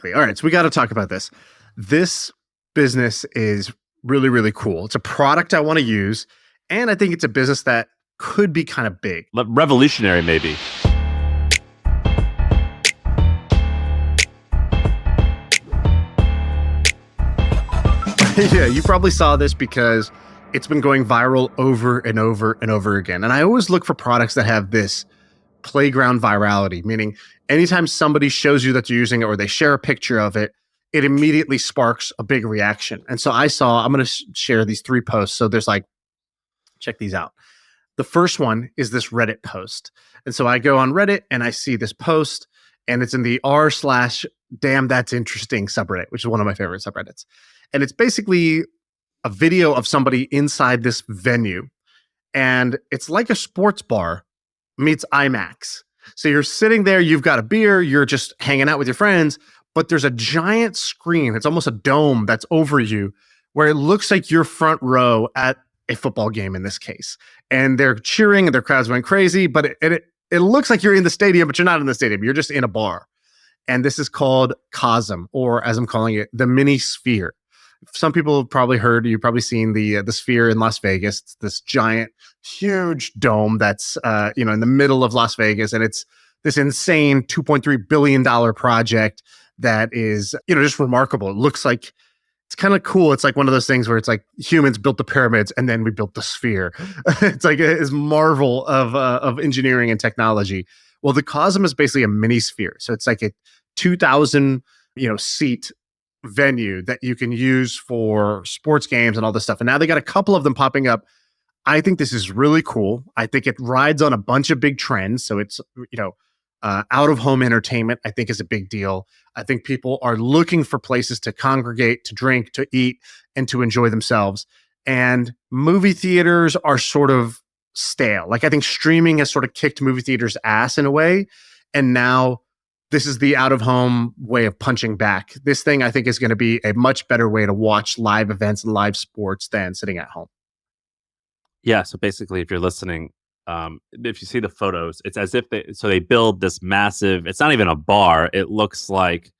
All right, so we got to talk about this. This business is really, really cool. It's a product I want to use, and I think it's a business that could be kind of big. Revolutionary, maybe. Yeah, you probably saw this because it's been going viral over and over and over again. And I always look for products that have this playground virality, meaning anytime somebody shows you that they're using it or they share a picture of it, it immediately sparks a big reaction. And so I'm going to share these 3 posts. So there's check these out. The first one is this Reddit post. And so I go on Reddit and I see this post, and it's in the r/damn that's interesting subreddit, which is one of my favorite subreddits. And it's basically a video of somebody inside this venue. And it's like a sports bar meets IMAX. So you're sitting there, you've got a beer, you're just hanging out with your friends, but there's a giant screen. It's almost a dome that's over you where it looks like you're front row at a football game in this case. And they're cheering and their crowd's going crazy, but it looks like you're in the stadium, but you're not in the stadium. You're just in a bar. And this is called Cosm, or as I'm calling it, the mini sphere. Some people have probably heard, you've probably seen the Sphere in Las Vegas. It's this giant, huge dome that's in the middle of Las Vegas, and it's this insane $2.3 billion project that is just remarkable. It looks like it's kind of cool. It's like one of those things where it's like humans built the pyramids and then we built the sphere. It's like this marvel of engineering and technology. Well, the Cosm is basically a mini sphere, so it's like a 2,000 seat venue that you can use for sports games and all this stuff. And now they got a couple of them popping up. I think this is really cool. I think it rides on a bunch of big trends. So it's, out of home entertainment, I think is a big deal. I think people are looking for places to congregate, to drink, to eat, and to enjoy themselves. And movie theaters are sort of stale. Like, I think streaming has sort of kicked movie theaters' ass in a way. And now this is the out-of-home way of punching back. This thing, I think, is going to be a much better way to watch live events and live sports than sitting at home. Yeah, so basically, if you're listening, if you see the photos, it's as if they build this massive, it's not even a bar, it looks like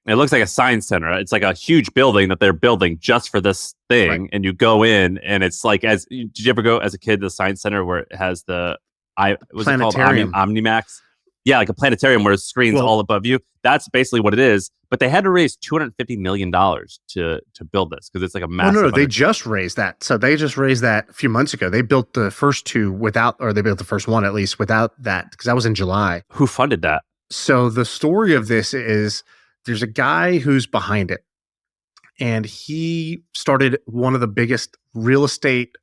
a science center. It's like a huge building that they're building just for this thing. Right. And you go in, and it's like, did you ever go as a kid to the science center where it has planetarium? Omnimax? Yeah, like a planetarium where screens all above you. That's basically what it is. But they had to raise $250 million to build this because it's like a massive. No, they just raised that. So they just raised that a few months ago. They built the first 2 they built the first one at least without that, because that was in July. Who funded that? So the story of this is there's a guy who's behind it, and he started one of the biggest real estate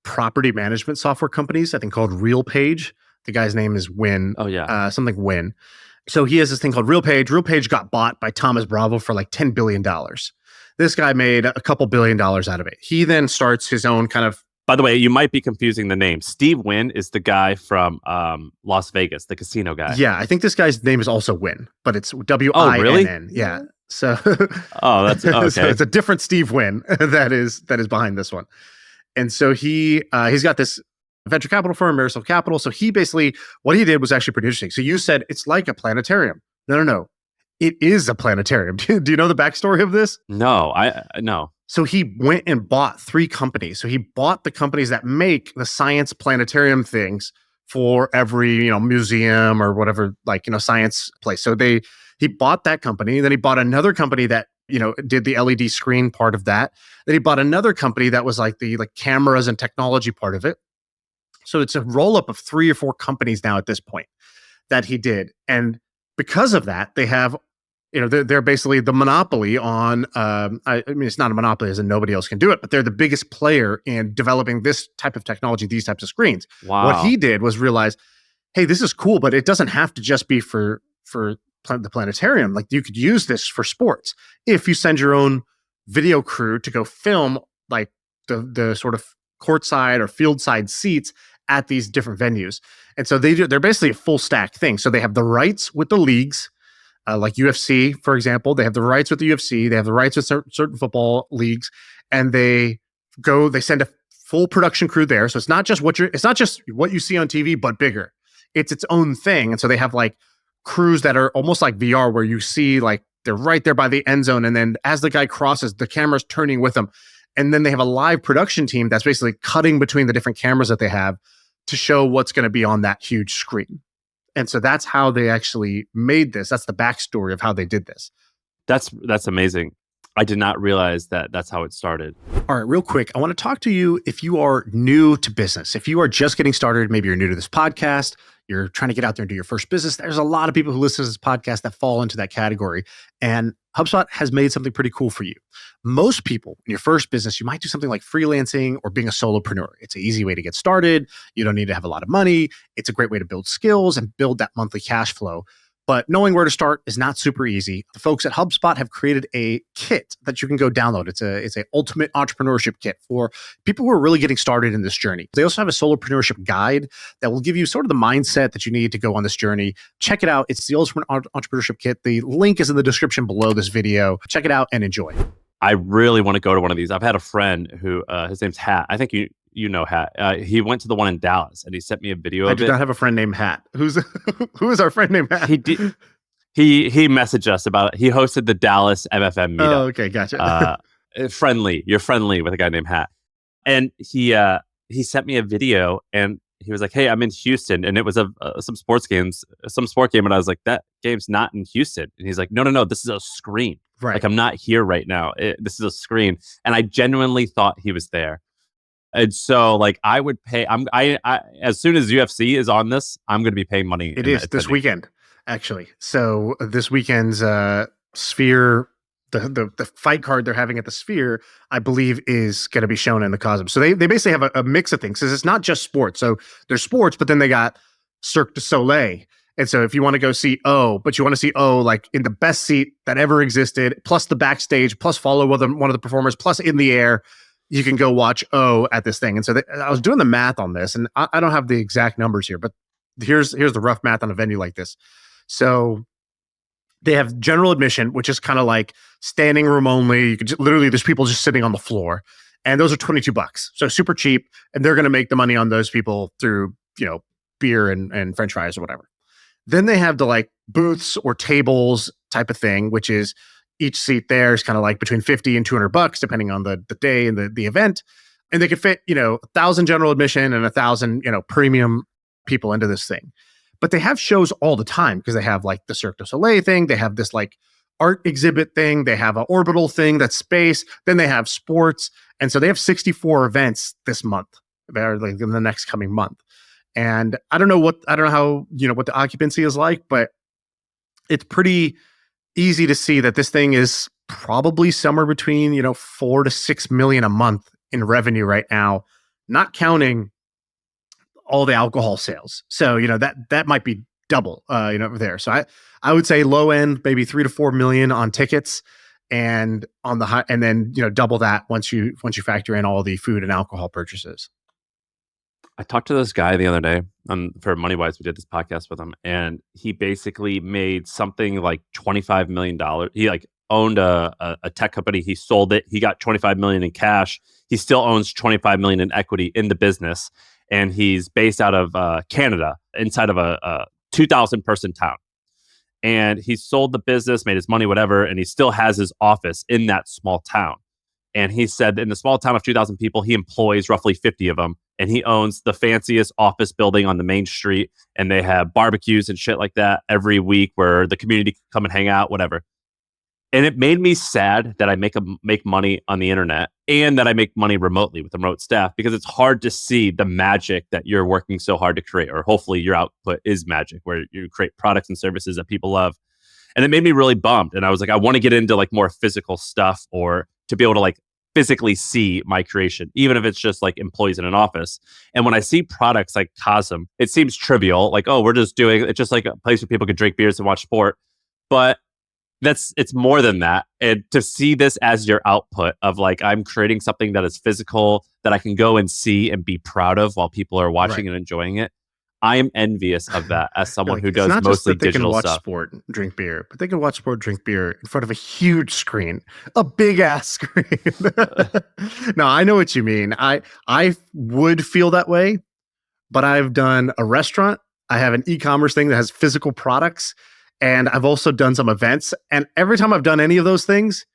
property management software companies, I think called RealPage. The guy's name is Win. Oh, yeah. Something Win. So he has this thing called RealPage. RealPage got bought by Thomas Bravo for like $10 billion. This guy made a couple $1 billion out of it. He then starts his own kind of... By the way, you might be confusing the name. Steve Wynn is the guy from Las Vegas, the casino guy. Yeah, I think this guy's name is also Win, but it's W-I-N-N. Oh, really? Yeah. So, that's okay. So it's a different Steve Wynn that is behind this one. And so he's got this venture capital firm, Marisol Capital. So what he did was actually pretty interesting. So you said it's like a planetarium. No. It is a planetarium. Do you know the backstory of this? No, no. So he went and bought 3 companies. So he bought the companies that make the science planetarium things for every, museum or whatever, science place. So he bought that company. Then he bought another company that, did the LED screen part of that. Then he bought another company that was like the cameras and technology part of it. So it's a roll-up of 3 or 4 companies now at this point that he did. And because of that, they have, they're basically the monopoly on, it's not a monopoly as in nobody else can do it, but they're the biggest player in developing this type of technology, these types of screens. Wow. What he did was realize, hey, this is cool, but it doesn't have to just be for the planetarium. Like, you could use this for sports. If you send your own video crew to go film like the sort of courtside or field side seats at these different venues. And so they're basically a full stack thing. So they have the rights with the leagues, like UFC, for example. They have the rights with the UFC. They have the rights with certain football leagues, and they send a full production crew there. So it's not just what you see on TV, but bigger. It's its own thing. And so they have like crews that are almost like VR, where you see like they're right there by the end zone. And then as the guy crosses, the camera's turning with them. And then they have a live production team that's basically cutting between the different cameras that they have to show what's going to be on that huge screen. And so that's how they actually made this. That's the backstory of how they did this. That's amazing. I did not realize that that's how it started. All right, real quick, I want to talk to you if you are new to business. If you are just getting started, maybe you're new to this podcast, you're trying to get out there and do your first business. There's a lot of people who listen to this podcast that fall into that category. And HubSpot has made something pretty cool for you. Most people in your first business, you might do something like freelancing or being a solopreneur. It's an easy way to get started. You don't need to have a lot of money. It's a great way to build skills and build that monthly cash flow. But knowing where to start is not super easy. The folks at HubSpot have created a kit that you can go download. It's a ultimate entrepreneurship kit for people who are really getting started in this journey. They also have a solopreneurship guide that will give you sort of the mindset that you need to go on this journey. Check it out. It's the ultimate entrepreneurship kit. The link is in the description below this video. Check it out and enjoy. I really want to go to one of these. I've had a friend who his name's Hat. I think you know Hat. He went to the one in Dallas and he sent me a video of it. I do not have a friend named Hat. Who is our friend named Hat? He messaged us about it. He hosted the Dallas MFM meetup. Oh, okay, gotcha. You're friendly with a guy named Hat. And he sent me a video and he was like, "Hey, I'm in Houston," and it was some sport game, and I was like, "That game's not in Houston." And he's like, "No, this is a screen. Right. Like I'm not here right now. This is a screen." And I genuinely thought he was there. And so, like, I would pay. I as soon as UFC is on this, I'm going to be paying money. It is this weekend, actually. So this weekend's Sphere. The fight card they're having at the Sphere, I believe, is going to be shown in the Cosm. So they basically have a mix of things. Because it's not just sports. So there's sports, but then they got Cirque du Soleil. And so if you want to go see but you want to see like in the best seat that ever existed, plus the backstage, plus follow one of the performers, plus in the air, you can go watch at this thing. And so I was doing the math on this, and I don't have the exact numbers here, but here's the rough math on a venue like this. So they have general admission, which is kind of like standing room only. You could literally, there's people just sitting on the floor, and those are $22. So super cheap, and they're going to make the money on those people through beer and French fries or whatever. Then they have the like booths or tables type of thing, which is each seat there is kind of like between $50 and $200, depending on the day and the event. And they could fit, 1,000 general admission and 1,000, premium people into this thing. But they have shows all the time because they have like the Cirque du Soleil thing. They have this like art exhibit thing. They have an orbital thing that's space. Then they have sports. And so they have 64 events this month, or like in the next coming month. And I don't know how, what the occupancy is like, but it's pretty easy to see that this thing is probably somewhere between, 4 to 6 million a month in revenue right now, not counting all the alcohol sales. So, that might be double, over there. So I would say low end, maybe 3 to 4 million on tickets, and on the high, and then, double that once you factor in all the food and alcohol purchases. I talked to this guy the other day for MoneyWise. We did this podcast with him, and he basically made something like $25 million. He like owned a tech company. He sold it. He got $25 million in cash. He still owns $25 million in equity in the business. And he's based out of Canada, inside of a 2,000 person town. And he sold the business, made his money, whatever, and he still has his office in that small town. And he said in the small town of 2,000 people, he employs roughly 50 of them. And he owns the fanciest office building on the main street. And they have barbecues and shit like that every week where the community can come and hang out, whatever. And it made me sad that I make money on the internet and that I make money remotely with the remote staff, because it's hard to see the magic that you're working so hard to create, or hopefully your output is magic, where you create products and services that people love. And it made me really bummed. And I was like, I want to get into like more physical stuff, or to be able to like physically see my creation, even if it's just like employees in an office. And when I see products like Cosm, it seems trivial. Like, we're just doing, it's just like a place where people can drink beers and watch sport. But it's more than that. And to see this as your output of like, I'm creating something that is physical that I can go and see and be proud of while people are watching and enjoying it. I am envious of that as someone who does mostly digital stuff. They can watch sport and drink beer, but they can watch sport, drink beer in front of a huge screen, a big ass screen. No, I know what you mean. I would feel that way, but I've done a restaurant. I have an e-commerce thing that has physical products. And I've also done some events. And every time I've done any of those things,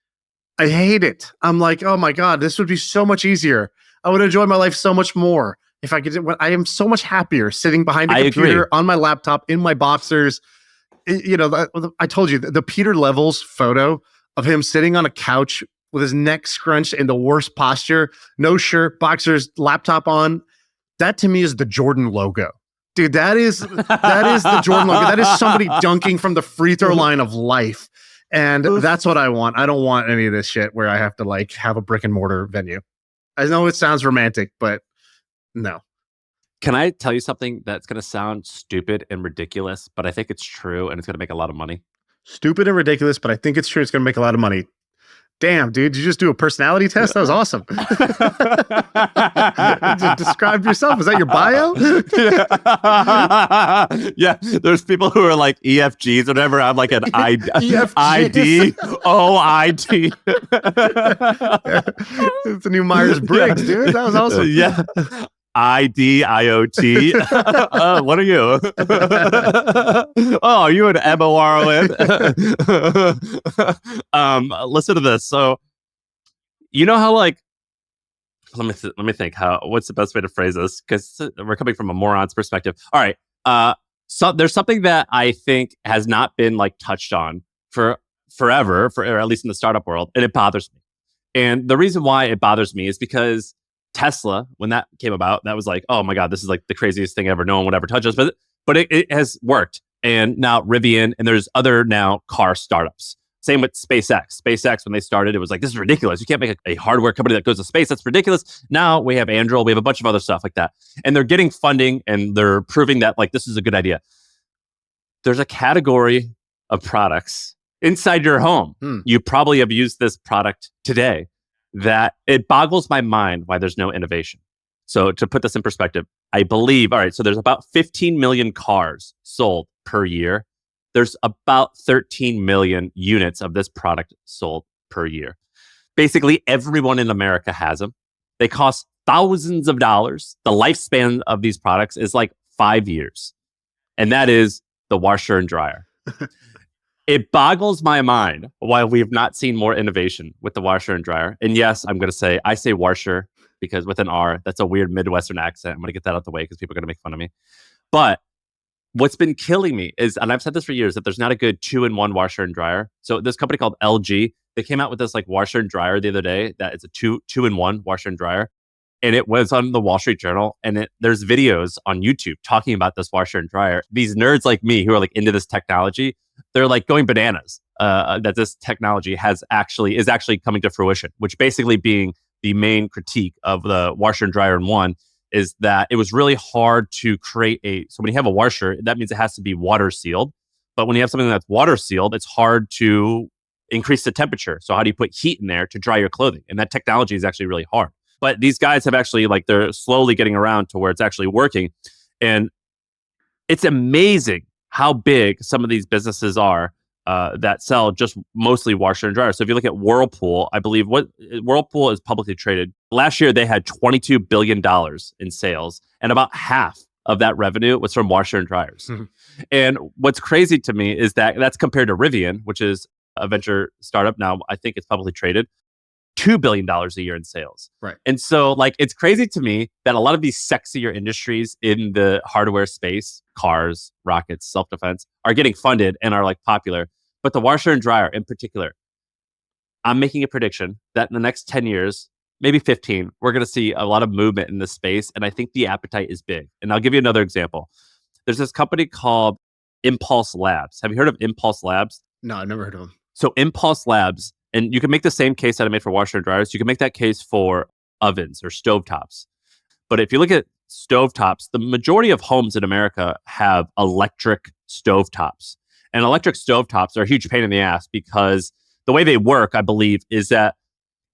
I hate it. I'm like, oh my God, this would be so much easier. I would enjoy my life so much more if I could. I am so much happier sitting behind a computer on my laptop in my boxers. I told you the Peter Levels photo of him sitting on a couch with his neck scrunched in the worst posture, no shirt, boxers, laptop on. That to me is the Jordan logo. Dude, that is the Jordan logo. That is somebody dunking from the free throw line of life. And that's what I want. I don't want any of this shit where I have to like have a brick and mortar venue. I know it sounds romantic, but no. Can I tell you something that's going to sound stupid and ridiculous, but I think it's true and it's going to make a lot of money? Stupid and ridiculous, but I think it's true. It's going to make a lot of money. Damn, dude, did you just do a personality test? That was awesome. Describe yourself. Is that your bio? Yeah, there's people who are like EFGs, whatever. I'm like an ID, OID. It's a new Myers-Briggs, dude. That was awesome. Yeah. IDIOT. What are you? Oh, are you an MORON? Listen to this. So, you know how like, let me think. What's the best way to phrase this? Because we're coming from a moron's perspective. All right. So there's something that I think has not been like touched on for forever, or at least in the startup world, and it bothers me. And the reason why it bothers me is because Tesla, when that came about, that was like, oh my God, this is like the craziest thing ever. No one would ever touch us. But it has worked. And now Rivian, and there's other now car startups. Same with SpaceX. SpaceX, when they started, it was like, this is ridiculous. You can't make a hardware company that goes to space. That's ridiculous. Now we have Anduril. We have a bunch of other stuff like that. And they're getting funding and they're proving that like, this is a good idea. There's a category of products inside your home. You probably have used this product today. That it boggles my mind why there's no innovation. So to put this in perspective, I believe, all right, so there's about 15 million cars sold per year. There's about 13 million units of this product sold per year. Basically, everyone in America has them. They cost thousands of dollars. The lifespan of these products is like 5 years. And that is the washer and dryer. It boggles my mind why we've not seen more innovation with the washer and dryer. And yes, I'm going to say, I say washer because with an R, that's a weird Midwestern accent. I'm going to get that out the way because people are going to make fun of me. But what's been killing me is, and I've said this for years, that there's not a good 2-in-1 washer and dryer. So this company called LG, they came out with this like washer and dryer the other day that it's a two-in-1 washer and dryer. And it was on the Wall Street Journal. And there's videos on YouTube talking about this washer and dryer. These nerds like me who are like into this technology, they're like going bananas that this technology is actually coming to fruition, which basically being the main critique of the washer and dryer in one is that it was really hard to create so when you have a washer, that means it has to be water sealed. But when you have something that's water sealed, it's hard to increase the temperature. So how do you put heat in there to dry your clothing? And that technology is actually really hard. But these guys have actually they're slowly getting around to where it's actually working. And it's amazing how big some of these businesses are that sell just mostly washer and dryer. So if you look at Whirlpool, I believe Whirlpool is publicly traded. Last year, they had $22 billion in sales, and about half of that revenue was from washer and dryers. Mm-hmm. And what's crazy to me is that that's compared to Rivian, which is a venture startup. Now, I think it's publicly traded. $2 billion a year in sales. Right. And so it's crazy to me that a lot of these sexier industries in the hardware space, cars, rockets, self-defense, are getting funded and are popular. But the washer and dryer in particular, I'm making a prediction that in the next 10 years, maybe 15, we're going to see a lot of movement in this space. And I think the appetite is big. And I'll give you another example. There's this company called Impulse Labs. Have you heard of Impulse Labs? No, I've never heard of them. So Impulse Labs, and you can make the same case that I made for washer and dryers. You can make that case for ovens or stovetops. But if you look at stovetops, the majority of homes in America have electric stovetops. And electric stovetops are a huge pain in the ass because the way they work, I believe, is that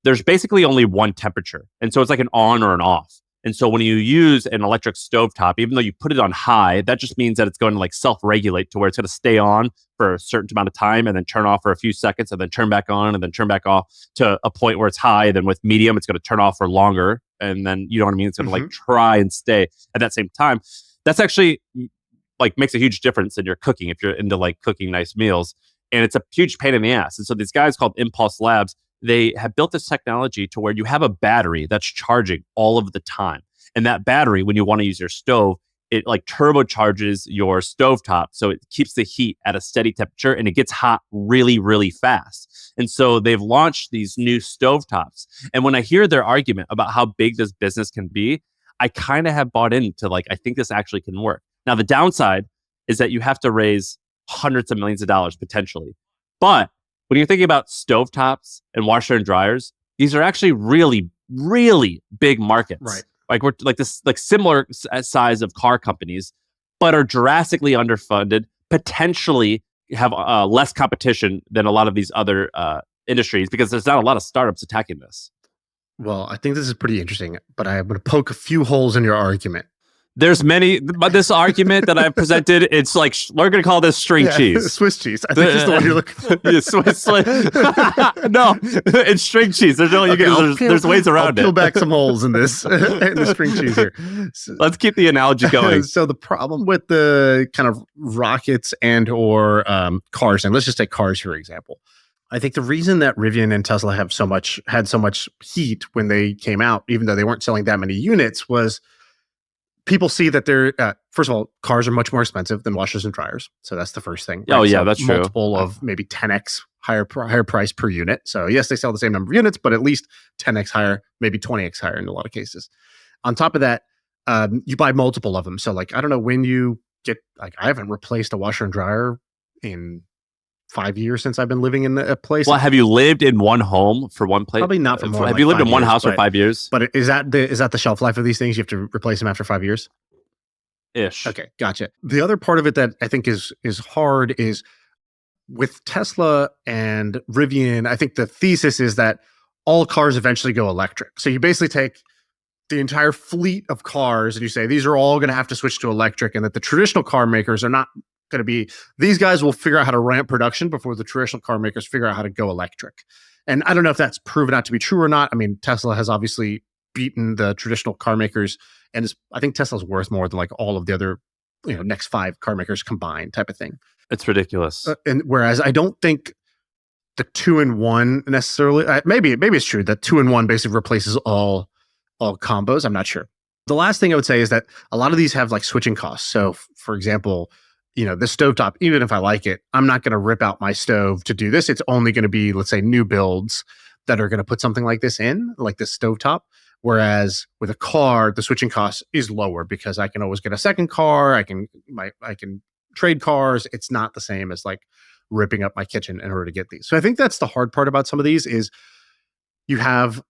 there's basically only one temperature. And so it's like an on or an off. And so when you use an electric stovetop, even though you put it on high, that just means that it's going to self-regulate to where it's going to stay on for a certain amount of time and then turn off for a few seconds and then turn back on and then turn back off to a point where it's high. Then with medium, it's going to turn off for longer. And then, you know what I mean? It's going to try and stay at that same time. That's actually like makes a huge difference in your cooking if you're into like cooking nice meals. And it's a huge pain in the ass. And so these guys called Impulse Labs, they have built this technology to where you have a battery that's charging all of the time. And that battery, when you want to use your stove, it like turbocharges your stovetop. So it keeps the heat at a steady temperature and it gets hot really, really fast. And so they've launched these new stovetops. And when I hear their argument about how big this business can be, I kind of have bought into like, I think this actually can work. Now, the downside is that you have to raise hundreds of millions of dollars potentially. But when you're thinking about stovetops and washer and dryers, these are actually really, really big markets. Right. Like we're like this, like similar size of car companies, but are drastically underfunded, potentially have less competition than a lot of these other industries because there's not a lot of startups attacking this. Well, I think this is pretty interesting, but I'm going to poke a few holes in your argument. There's many, but this argument that I've presented, it's like, we're going to call this string cheese. Swiss cheese. I think it's the one you're looking for. Yeah, Swiss. No, it's string chease. There's no, there's ways around I'll peel it. back some holes in this, in the string cheese here. Let's keep the analogy going. So the problem with the kind of rockets and or cars, and let's just take cars for example. I think the reason that Rivian and Tesla had so much heat when they came out, even though they weren't selling that many units, was people see that they're first of all, cars are much more expensive than washers and dryers. So that's the first thing. Right? Oh yeah, so that's true. Multiple of maybe 10x higher price per unit. So yes, they sell the same number of units, but at least 10x higher, maybe 20x higher in a lot of cases. On top of that, you buy multiple of them. So like, I don't know when you get, like, I haven't replaced a washer and dryer in 5 years since I've been living in a place. Well, have you lived in one home for one place? Probably not for more. Have you lived in one house for 5 years? But is that the shelf life of these things? You have to replace them after 5 years? Ish. Okay, gotcha. The other part of it that I think is hard is with Tesla and Rivian. I think the thesis is that all cars eventually go electric. So you basically take the entire fleet of cars and you say these are all going to have to switch to electric, and that the traditional car makers are not going to be, these guys will figure out how to ramp production before the traditional car makers figure out how to go electric. And I don't know if that's proven out to be true or not. I mean, Tesla has obviously beaten the traditional car makers, and I think Tesla's worth more than like all of the other, next 5 car makers combined type of thing. It's ridiculous. And whereas I don't think the 2-in-1 necessarily, maybe it's true that 2-in-1 basically replaces all combos. I'm not sure. The last thing I would say is that a lot of these have like switching costs. So for example, the stovetop, even if I like it, I'm not going to rip out my stove to do this. It's only going to be, let's say, new builds that are going to put something like this in, like this stovetop. Whereas with a car, the switching cost is lower because I can always get a second car. I can trade cars. It's not the same as like ripping up my kitchen in order to get these. So I think that's the hard part about some of these is you have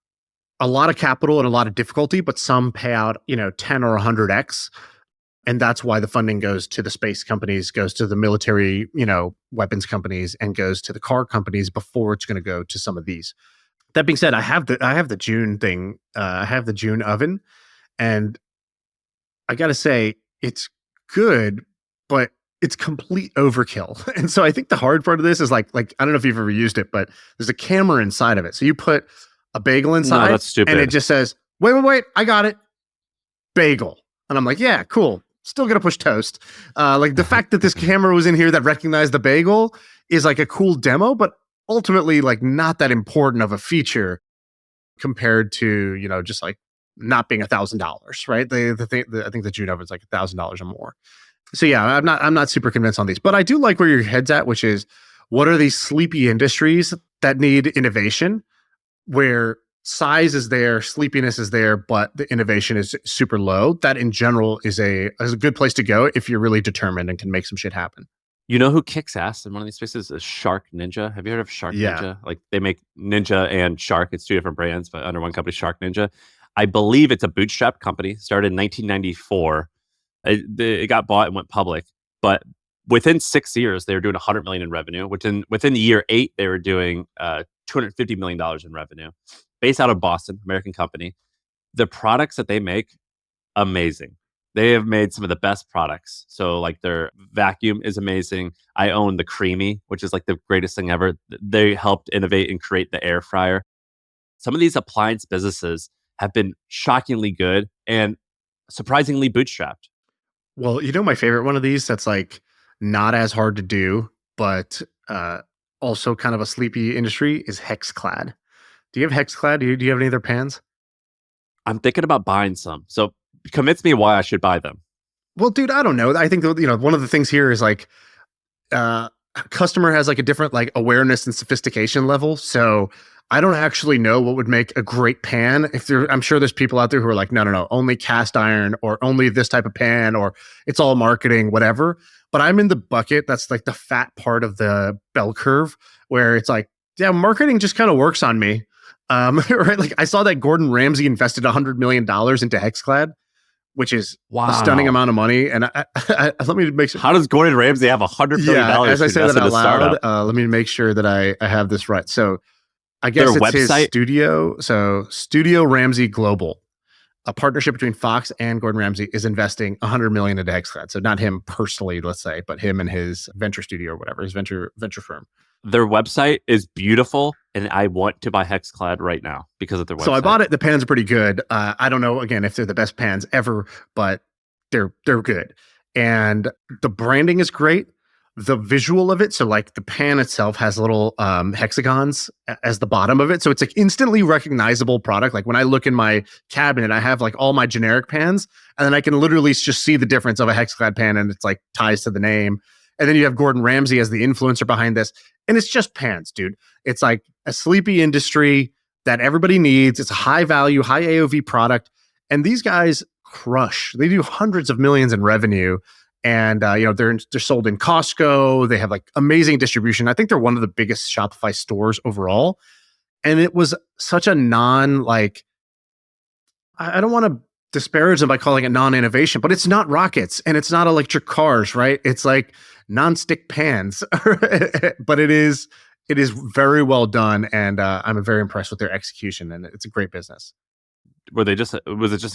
a lot of capital and a lot of difficulty, but some pay out, 10 or 100x. And that's why the funding goes to the space companies, goes to the military, weapons companies, and goes to the car companies before it's going to go to some of these. That being said, I have the June thing. I have the June oven, and I got to say it's good, but it's complete overkill. And so I think the hard part of this is like I don't know if you've ever used it, but there's a camera inside of it. So you put a bagel inside, no, that's stupid. And it just says, "Wait, I got it, bagel." And I'm like, "Yeah, cool." Still gonna push toast. Like the fact that this camera was in here that recognized the bagel is like a cool demo, but ultimately like not that important of a feature compared to just like not being $1,000, right? I think the June oven's like $1,000 or more. So yeah, I'm not super convinced on these, but I do like where your head's at, which is what are these sleepy industries that need innovation, where size is there, sleepiness is there, but the innovation is super low. That in general is a good place to go if you're really determined and can make some shit happen. You know who kicks ass in one of these spaces is Shark Ninja. Have you heard of Shark Ninja? Like they make Ninja and Shark. It's 2 different brands, but under one company, Shark Ninja. I believe it's a bootstrap company. Started in 1994. It got bought and went public, but within 6 years, they were doing 100 million in revenue. Within the year 8, they were doing $250 million in revenue. Based out of Boston, American company. The products that they make, amazing. They have made some of the best products. So like their vacuum is amazing. I own the Creamy, which is like the greatest thing ever. They helped innovate and create the air fryer. Some of these appliance businesses have been shockingly good and surprisingly bootstrapped. Well, my favorite one of these that's like not as hard to do, but also kind of a sleepy industry is Hexclad. Do you have Hexclad? Do you have any of their pans? I'm thinking about buying some. So convince me why I should buy them. Well, dude, I don't know. I think one of the things here is like uh customer has like a different like awareness and sophistication level. So I don't actually know what would make a great pan. I'm sure there's people out there who are like, no, no, no, only cast iron or only this type of pan or it's all marketing, whatever. But I'm in the bucket that's like the fat part of the bell curve where it's like, yeah, marketing just kind of works on me. Right. Like I saw that Gordon Ramsay invested $100 million into Hexclad, which is a stunning Wow. amount of money. And let me make sure. How does Gordon Ramsay have $100 million As I to say invest that in a out loud, startup? let me make sure that I have this right. So I Their guess it's his website. studio. So Studio Ramsey Global, a partnership between Fox and Gordon Ramsay, is investing 100 million into Hexclad. So not him personally, let's say, but him and his venture studio or whatever, his venture firm. Their website is beautiful, and I want to buy Hexclad right now because of their website. So I bought it. The pans are pretty good. I don't know again if they're the best pans ever, but they're good. And the branding is great. The visual of it, so like the pan itself has little hexagons as the bottom of it, so it's like instantly recognizable product. Like when I look in my cabinet, I have like all my generic pans, and then I can literally just see the difference of a Hexclad pan, and it's like ties to the name. And then you have Gordon Ramsay as the influencer behind this, and it's just pans, dude. It's like a sleepy industry that everybody needs. It's a high value, high AOV product, and these guys crush. They do hundreds of millions in revenue, and they're sold in Costco. They have like amazing distribution. I think they're one of the biggest Shopify stores overall. And it was such a non like I don't want to disparage them by calling it non-innovation, but it's not rockets and it's not electric cars, right? It's like non-stick pans, but it is very well done, and I'm very impressed with their execution, and it's a great business. Was it just a person?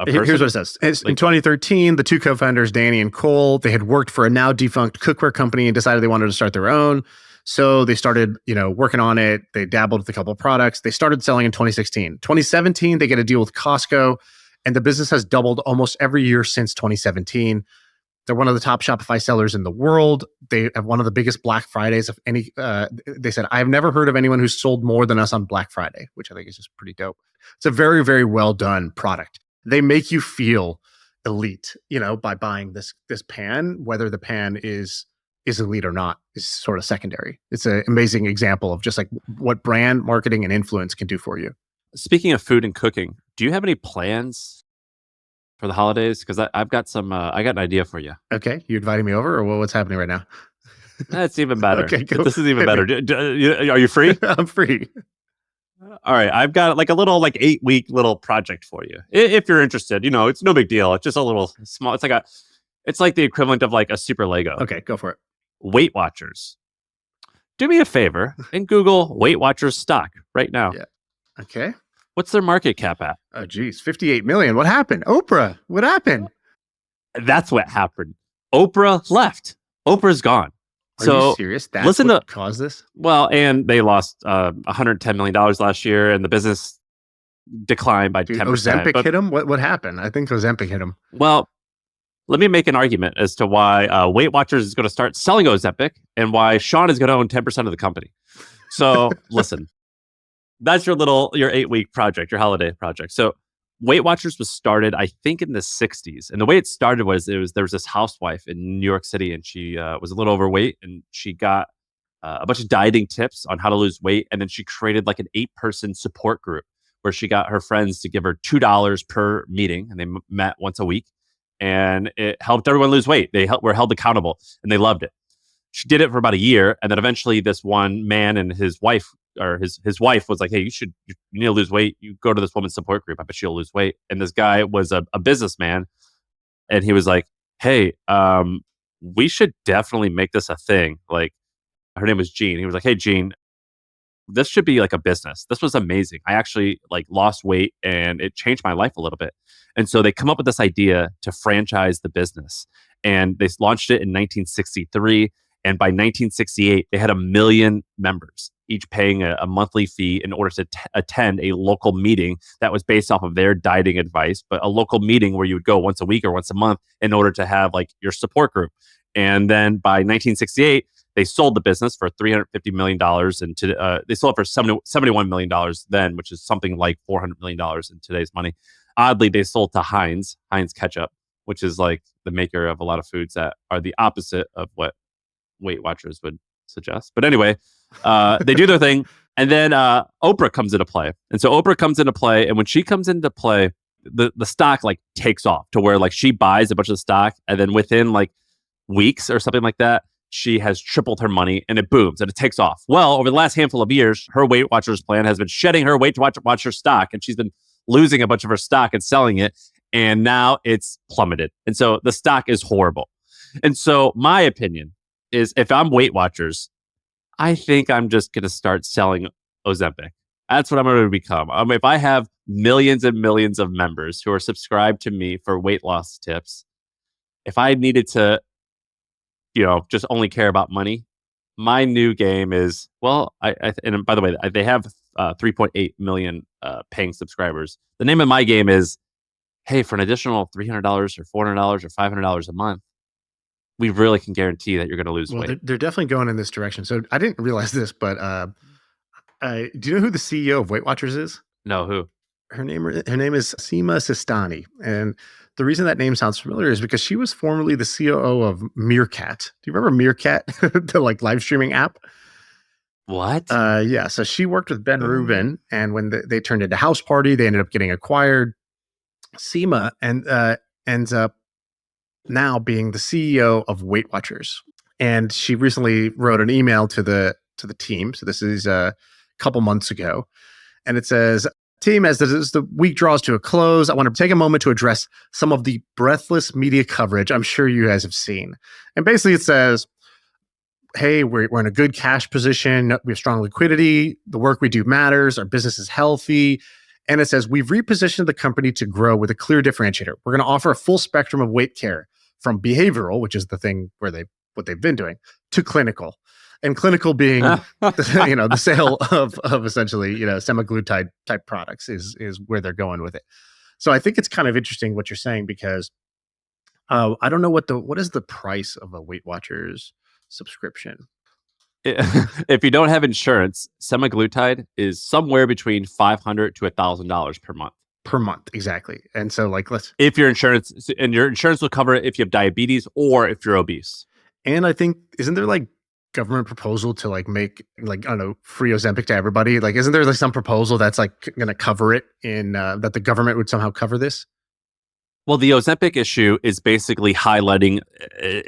Here's what it says. In Like, 2013, the two co-founders, Danny and Cole, they had worked for a now defunct cookware company and decided they wanted to start their own. So they started, working on it. They dabbled with a couple of products. They started selling in 2016. 2017, they get a deal with Costco, and the business has doubled almost every year since 2017. They're one of the top Shopify sellers in the world. They have one of the biggest Black Fridays of any. They said, I've never heard of anyone who's sold more than us on Black Friday, which I think is just pretty dope. It's a very, very well done product. They make you feel elite, by buying this pan. Whether the pan is elite or not is sort of secondary. It's an amazing example of just like what brand marketing and influence can do for you. speaking of food and cooking, do you have any plans for the holidays? Because I've got some. I got an idea for you. Okay, you inviting me over, or what's happening right now? That's even better. Okay, go. This is even Hit me. better. Are you free? I'm free. All right, I've got like a little 8-week little project for you. If you're interested, it's no big deal. It's just a little small. It's like the equivalent of like a super Lego. Okay, go for it. Weight Watchers. Do me a favor and Google Weight Watchers stock right now. Yeah. Okay. What's their market cap at? Oh, geez, 58 million. What happened? Oprah. What happened? That's what happened. Oprah left. Oprah's gone. Are you serious? That's listen what to caused this? well, and they lost $110 million last year, and the business declined by Dude, 10%. Ozempic But, hit him? What happened? I think Ozempic hit him. well, let me make an argument as to why Weight Watchers is going to start selling Ozempic and why Shaan is going to own 10% of the company. So listen, that's your 8-week project, your holiday project. So Weight Watchers was started, I think, in the 60s. And the way it started was there was this housewife in New York City, and she was a little overweight, and she got a bunch of dieting tips on how to lose weight. And then she created like an 8-person support group where she got her friends to give her $2 per meeting, and they met once a week. And it helped everyone lose weight. They were held accountable, and they loved it. She did it for about a year, and then eventually this one man and his wife, or his wife, was like, "Hey, you need to lose weight. You go to this woman's support group. I bet she'll lose weight." And this guy was a businessman, and he was like, "Hey, we should definitely make this a thing." Like, her name was Jean. He was like, "Hey, Jean, this should be like a business. This was amazing. I actually lost weight, and it changed my life a little bit." And so they come up with this idea to franchise the business, and they launched it in 1963. And by 1968, they had 1 million members, each paying a monthly fee in order to attend a local meeting that was based off of their dieting advice, but a local meeting where you would go once a week or once a month in order to have like your support group. And then by 1968, they sold the business for $350 million. And they sold it for $71 million then, which is something like $400 million in today's money. Oddly, they sold to Heinz Ketchup, which is like the maker of a lot of foods that are the opposite of what Weight Watchers would suggest. But anyway, they do their thing. And then Oprah comes into play. And so Oprah comes into play. And when she comes into play, the stock like takes off to where like she buys a bunch of stock. And then within like weeks or something like that, she has tripled her money and it booms and it takes off. Well, over the last handful of years, her Weight Watchers plan has been shedding her Weight Watchers stock. And she's been losing a bunch of her stock and selling it. And now it's plummeted. And so the stock is horrible. And so my opinion is if I'm Weight Watchers, I think I'm just going to start selling Ozempic. That's what I'm going to become. If I have millions and millions of members who are subscribed to me for weight loss tips, if I needed to, just only care about money, my new game is, well, and by the way, they have 3.8 million paying subscribers. The name of my game is, hey, for an additional $300 or $400 or $500 a month, we really can guarantee that you're going to lose weight. They're definitely going in this direction. So I didn't realize this, but do you know who the CEO of Weight Watchers is? No, who? Her name is Seema Sistani. And the reason that name sounds familiar is because she was formerly the COO of Meerkat. Do you remember Meerkat, the like live streaming app? What? Yeah. So she worked with Ben Rubin, and when they turned into House Party, they ended up getting acquired. Seema ends up now being the CEO of Weight Watchers. And she recently wrote an email to the team. So this is a couple months ago. And it says, team, as the week draws to a close, I want to take a moment to address some of the breathless media coverage I'm sure you guys have seen. And basically it says, hey, we're in a good cash position. We have strong liquidity. The work we do matters. Our business is healthy. And it says, we've repositioned the company to grow with a clear differentiator. We're going to offer a full spectrum of weight care, from behavioral, which is the thing where what they've been doing, to clinical. And clinical being, the sale of essentially, semaglutide type products is where they're going with it. So I think it's kind of interesting what you're saying, because I don't know what is the price of a Weight Watchers subscription. If you don't have insurance, semaglutide is somewhere between $500 to $1,000 per month. Per month, exactly. And so if your insurance will cover it if you have diabetes or if you're obese. And I think, isn't there like government proposal to like make like, I don't know, free Ozempic to everybody? Like, isn't there like some proposal that's like going to cover it in that the government would somehow cover this? Well, the Ozempic issue is basically highlighting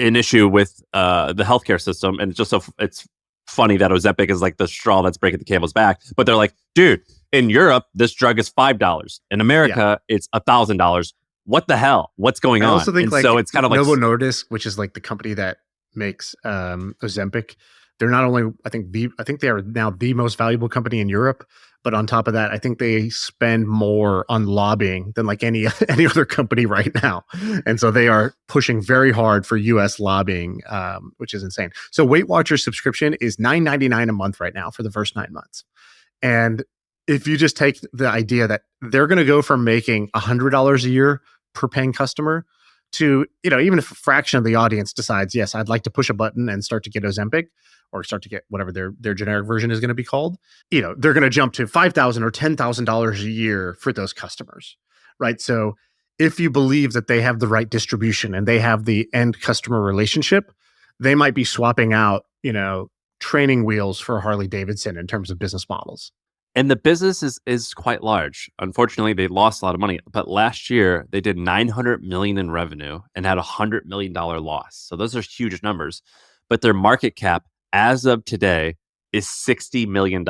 an issue with the healthcare system. And it's funny that Ozempic is like the straw that's breaking the camel's back. But they're like, dude, in Europe, this drug is $5. In America, it's $1,000. What the hell? What's going on? I also think so it's kind of like Novo Nordisk, which is like the company that makes Ozempic. They're not only, I think they are now the most valuable company in Europe, but on top of that, I think they spend more on lobbying than like any other company right now. And so they are pushing very hard for US lobbying, which is insane. So Weight Watchers subscription is $9.99 a month right now for the first 9 months. And if you just take the idea that they're going to go from making $100 a year per paying customer to, even if a fraction of the audience decides, yes, I'd like to push a button and start to get Ozempic or start to get whatever their generic version is going to be called, they're going to jump to $5,000 or $10,000 a year for those customers, right? So if you believe that they have the right distribution and they have the end customer relationship, they might be swapping out, training wheels for Harley Davidson in terms of business models. And the business is quite large. Unfortunately, they lost a lot of money. But last year, they did $900 million in revenue and had a $100 million loss. So those are huge numbers. But their market cap, as of today, is $60 million.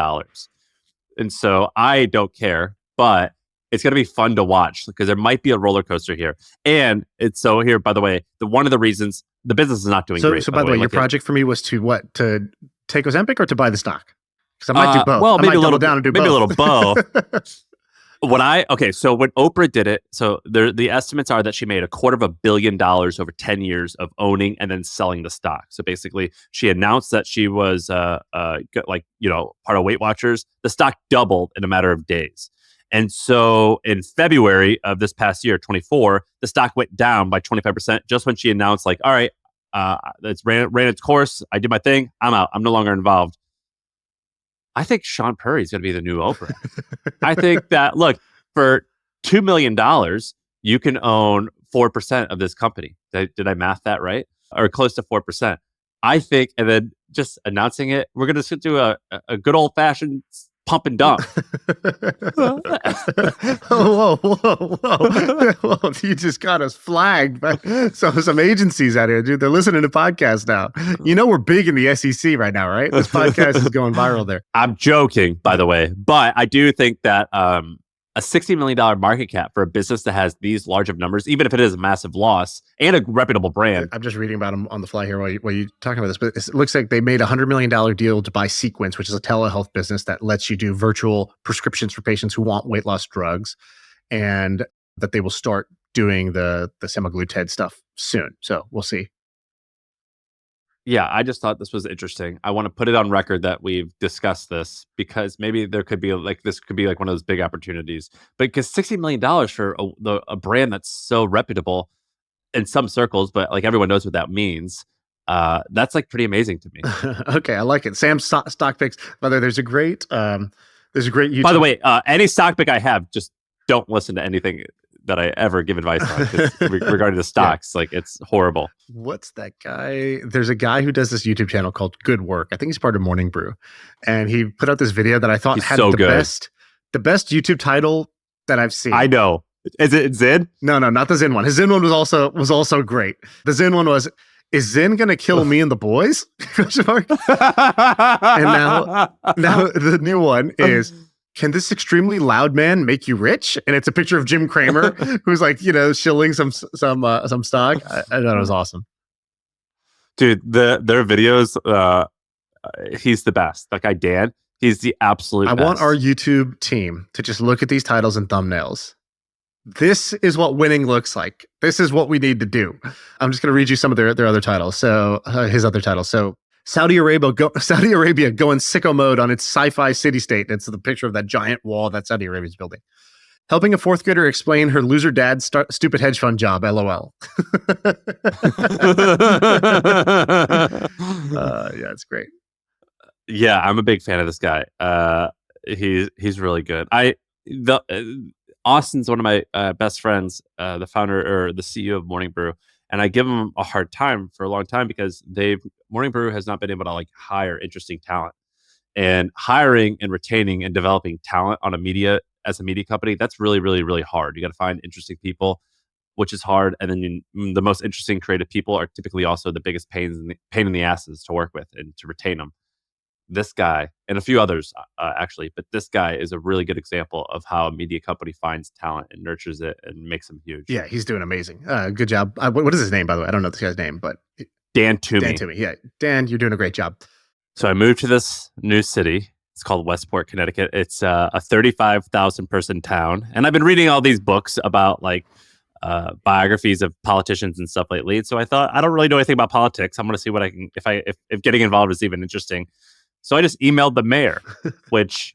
And so I don't care, but it's going to be fun to watch because there might be a roller coaster here. And it's so here, by the way, one of the reasons the business is not doing great. So by the way, your project for me was to take Ozempic or to buy the stock? Because I might do both. Well, maybe a little down and do maybe both. a little both. So when Oprah did it, so the estimates are that she made $250 million over 10 years of owning and then selling the stock. So basically, she announced that she was part of Weight Watchers. The stock doubled in a matter of days. And so in February of this past year, 24, the stock went down by 25% just when she announced, like, all right, it's ran its course. I did my thing. I'm out. I'm no longer involved. I think Sean Purry is going to be the new Oprah. I think that, look, for $2 million, you can own 4% of this company. Did I math that right? Or close to 4%. I think, and then just announcing it, we're going to do a good old fashioned pump and dump. Whoa. Whoa. You just got us flagged by some agencies out here, dude. They're listening to podcasts now. You know, we're big in the SEC right now, right? This podcast is going viral there. I'm joking, by the way, but I do think that a $60 million market cap for a business that has these large of numbers, even if it is a massive loss and a reputable brand. I'm just reading about them on the fly here while you're talking about this, but it looks like they made a $100 million deal to buy Sequence, which is a telehealth business that lets you do virtual prescriptions for patients who want weight loss drugs, and that they will start doing the semaglutide stuff soon. So we'll see. Yeah, I just thought this was interesting. I want to put it on record that we've discussed this because maybe there could be this could be like one of those big opportunities. But because $60 million for a brand that's so reputable in some circles, but like everyone knows what that means. That's like pretty amazing to me. Okay, I like it. Sam's stock picks. By the way, there's a great YouTube. By the way, any stock pick I have, just don't listen to anything that I ever give advice on regarding the stocks. Yeah. Like, it's horrible. What's that guy? There's a guy who does this YouTube channel called Good Work. I think he's part of Morning Brew. And he put out this video that I thought had the best YouTube title that I've seen. I know. Is it Zin? No, not the Zin one. His Zin one was also great. The Zin one was, is Zin gonna kill me and the boys? And now the new one is, can this extremely loud man make you rich? And it's a picture of Jim Cramer, who's like, shilling some stock. I thought it was awesome. Dude, their videos, he's the best. That guy Dan, he's the absolute best. I want our YouTube team to just look at these titles and thumbnails. This is what winning looks like. This is what we need to do. I'm just going to read you some of their other titles. So his other titles. So Saudi Arabia going sicko mode on its sci-fi city-state. It's the picture of that giant wall that Saudi Arabia is building. Helping a fourth grader explain her loser dad's stupid hedge fund job. LOL. Yeah, it's great. Yeah, I'm a big fan of this guy. He's really good. Austin's one of my best friends, the founder or the CEO of Morning Brew. And I give them a hard time for a long time because Morning Brew has not been able to hire interesting talent. And hiring and retaining and developing talent on as a media company, that's really, really, really hard. You got to find interesting people, which is hard. And then the most interesting creative people are typically also the biggest pain in the asses to work with and to retain them. This guy and a few others actually, but this guy is a really good example of how a media company finds talent and nurtures it and makes them huge. Yeah, he's doing amazing. Good job. What is his name, by the way? I don't know this guy's name, but Dan Toomey. Dan Toomey. Yeah, Dan, you're doing a great job. So I moved to this new city. It's called Westport, Connecticut. It's a 35,000 person town, and I've been reading all these books about biographies of politicians and stuff lately. So I thought, I don't really know anything about politics. I'm going to see what I can, if getting involved is even interesting. So I just emailed the mayor, which,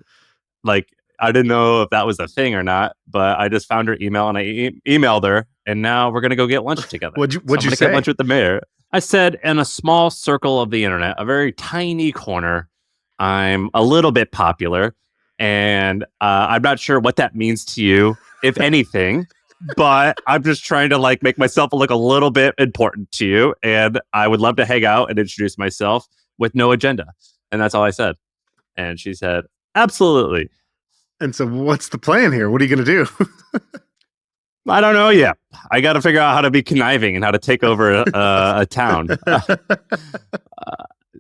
I didn't know if that was a thing or not, but I just found her email and I emailed her, and now we're going to go get lunch together. What'd you say? Get lunch with the mayor. I said, in a small circle of the internet, a very tiny corner, I'm a little bit popular, and I'm not sure what that means to you, if anything, but I'm just trying to make myself look a little bit important to you, and I would love to hang out and introduce myself with no agenda. And that's all I said. And she said, absolutely. And so what's the plan here? What are you going to do? I don't know yet. I got to figure out how to be conniving and how to take over a town.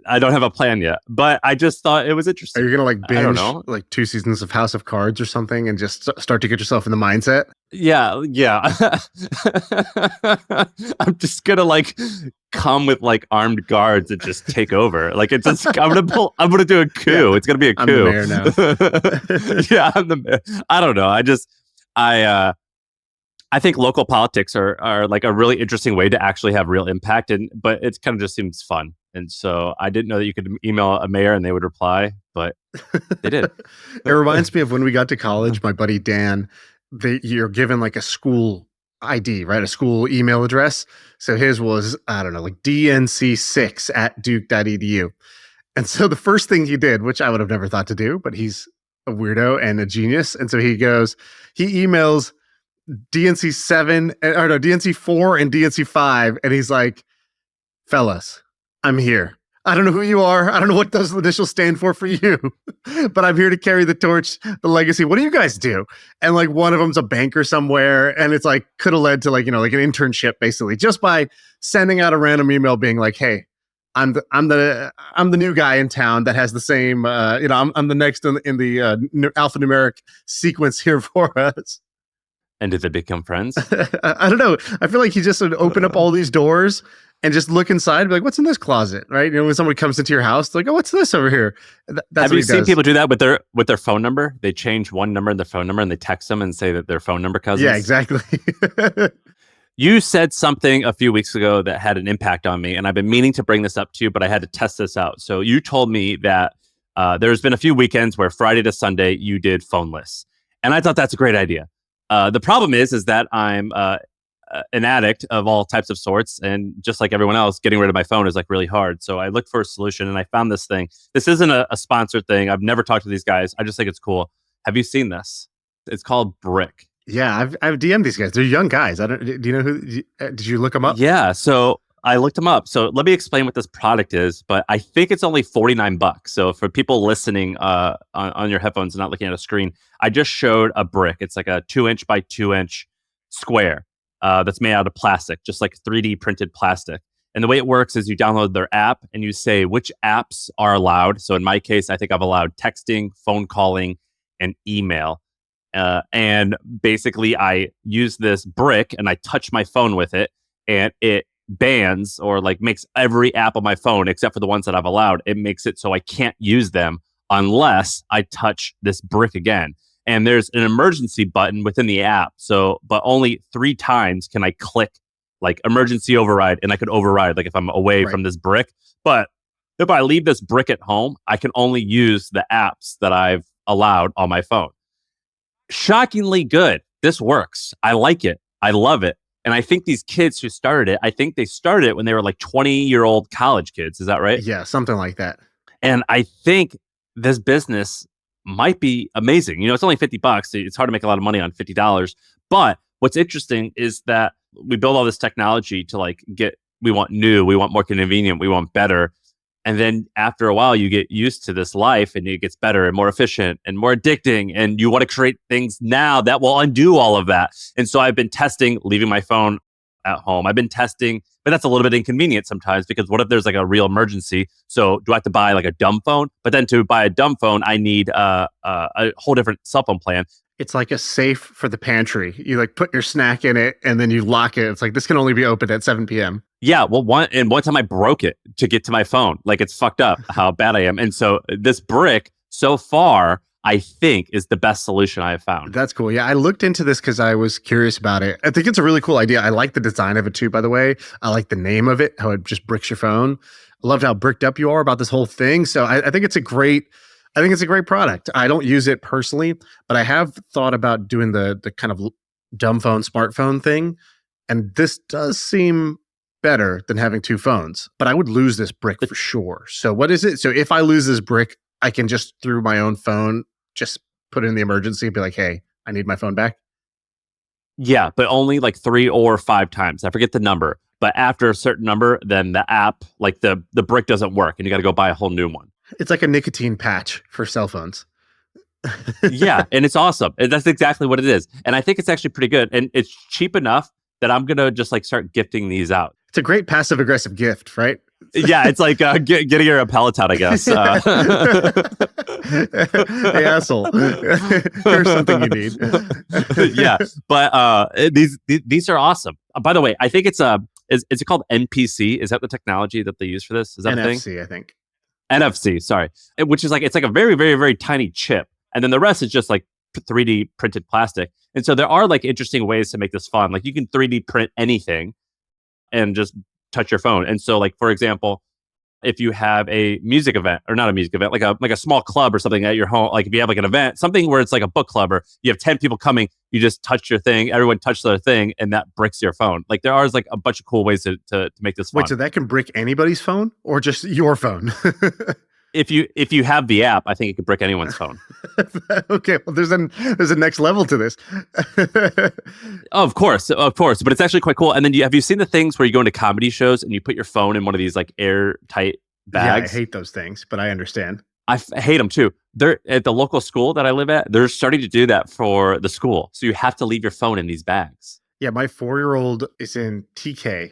I don't have a plan yet, but I just thought it was interesting. Are you going to binge 2 seasons of House of Cards or something and just start to get yourself in the mindset? Yeah. I'm just going to come with armed guards and just take over. I'm going to do a coup. Yeah. It's going to be a coup. I'm the mayor now. Yeah, I'm the mayor. I don't know. I think local politics are like a really interesting way to actually have real impact, but it kind of just seems fun. And so I didn't know that you could email a mayor and they would reply, but they did. It reminds me of when we got to college, my buddy Dan, you're given like a school ID, right? A school email address. So his was, I don't know, like dnc6@duke.edu. And so the first thing he did, which I would have never thought to do, but he's a weirdo and a genius. And so he emails DNC7, or no, DNC4 and DNC5. And he's like, fellas, I'm here. I don't know who you are. I don't know what those initials stand for you, but I'm here to carry the torch, the legacy. What do you guys do? And like one of them's a banker somewhere, and it's like could have led to like, like an internship basically just by sending out a random email being like, hey, I'm the new guy in town that has the same I'm the next in the alphanumeric sequence here for us. And did they become friends? I don't know. I feel like he just would open up all these doors and just look inside and be like, what's in this closet? Right? When somebody comes into your house, they're like, oh, what's this over here? Have you seen people do that with their phone number? They change one number in their phone number and they text them and say that they're phone number cousins. Yeah, exactly. You said something a few weeks ago that had an impact on me, and I've been meaning to bring this up to you, but I had to test this out. So you told me that there's been a few weekends where Friday to Sunday you did phoneless, and I thought that's a great idea. The problem is that I'm an addict of all types of sorts, and just like everyone else, getting rid of my phone is like really hard. So I looked for a solution, and I found this thing. This isn't a sponsored thing. I've never talked to these guys. I just think it's cool. Have you seen this? It's called Brick. Yeah, I've DM'd these guys. They're young guys. Do you know who? Did you look them up? Yeah, so I looked them up. So let me explain what this product is. But I think it's only $49. So for people listening on your headphones and not looking at a screen, I just showed a brick. It's like a 2-inch by 2-inch square that's made out of plastic, just like 3D printed plastic. And the way it works is you download their app and you say which apps are allowed. So in my case, I think I've allowed texting, phone calling, and email. And basically I use this brick and I touch my phone with it and it bans or like makes every app on my phone except for the ones that I've allowed. It makes it so I can't use them unless I touch this brick again. And there's an emergency button within the app. So, but only 3 times can I click like emergency override, and I could override like if I'm away from this brick. But if I leave this brick at home, I can only use the apps that I've allowed on my phone. Shockingly good. This works. I like it. I love it. And I think these kids who started it, I think they started it when they were like 20-year-old college kids. Is that right? Yeah, something like that. And I think this business might be amazing. It's only $50. It's hard to make a lot of money on $50. But what's interesting is that we build all this technology to like we want new, we want more convenient, we want better. And then after a while, you get used to this life and it gets better and more efficient and more addicting. And you want to create things now that will undo all of that. And so I've been testing leaving my phone at home. I've been testing, but that's a little bit inconvenient sometimes because what if there's like a real emergency? So do I have to buy like a dumb phone? But then to buy a dumb phone, I need a whole different cell phone plan. It's like a safe for the pantry. You like put your snack in it and then you lock it. It's like, this can only be opened at 7 p.m. Yeah, well, one time I broke it to get to my phone. Like it's fucked up how bad I am. And so this brick so far, I think is the best solution I have found. That's cool. Yeah, I looked into this because I was curious about it. I think it's a really cool idea. I like the design of it too, by the way. I like the name of it, how it just bricks your phone. I loved how bricked up you are about this whole thing. So I think it's a great product. I don't use it personally, but I have thought about doing the kind of dumb phone, smartphone thing. And this does seem better than having 2 phones, but I would lose this brick for sure. So what is it? So if I lose this brick, I can just through my own phone, just put in the emergency and be like, hey, I need my phone back. Yeah, but only like 3 or 5 times. I forget the number, but after a certain number, then the app, like the brick doesn't work and you got to go buy a whole new one. It's like a nicotine patch for cell phones. Yeah, and it's awesome. And that's exactly what it is. And I think it's actually pretty good. And it's cheap enough that I'm going to just like start gifting these out. It's a great passive aggressive gift, right? Yeah, it's like getting her a Peloton, I guess. Hey, asshole. Here's something you need. Yeah, but these are awesome. By the way, I think is it called NPC? Is that the technology that they use for this? Is that NFC, the thing? I think. NFC, sorry. Which is like, it's like a very, very, very tiny chip. And then the rest is just like 3D printed plastic. And so there are like interesting ways to make this fun. Like you can 3D print anything and just touch your phone. And so like, for example, if you have a music event, or not a music event, like a small club or something at your home, like if you have like an event, something where it's like a book club, or you have 10 people coming, you just touch your thing, everyone touches their thing, and that bricks your phone. Like there are like a bunch of cool ways to make this fun. Wait, so that can brick anybody's phone or just your phone? If you have the app, I think it could brick anyone's phone. Okay, well, there's a next level to this. Of course, but it's actually quite cool. And then have you seen the things where you go into comedy shows and you put your phone in one of these like airtight bags? Yeah, I hate those things, but I understand. I hate them too. They're at the local school that I live at. They're starting to do that for the school, so you have to leave your phone in these bags. Yeah, my 4-year-old is in TK,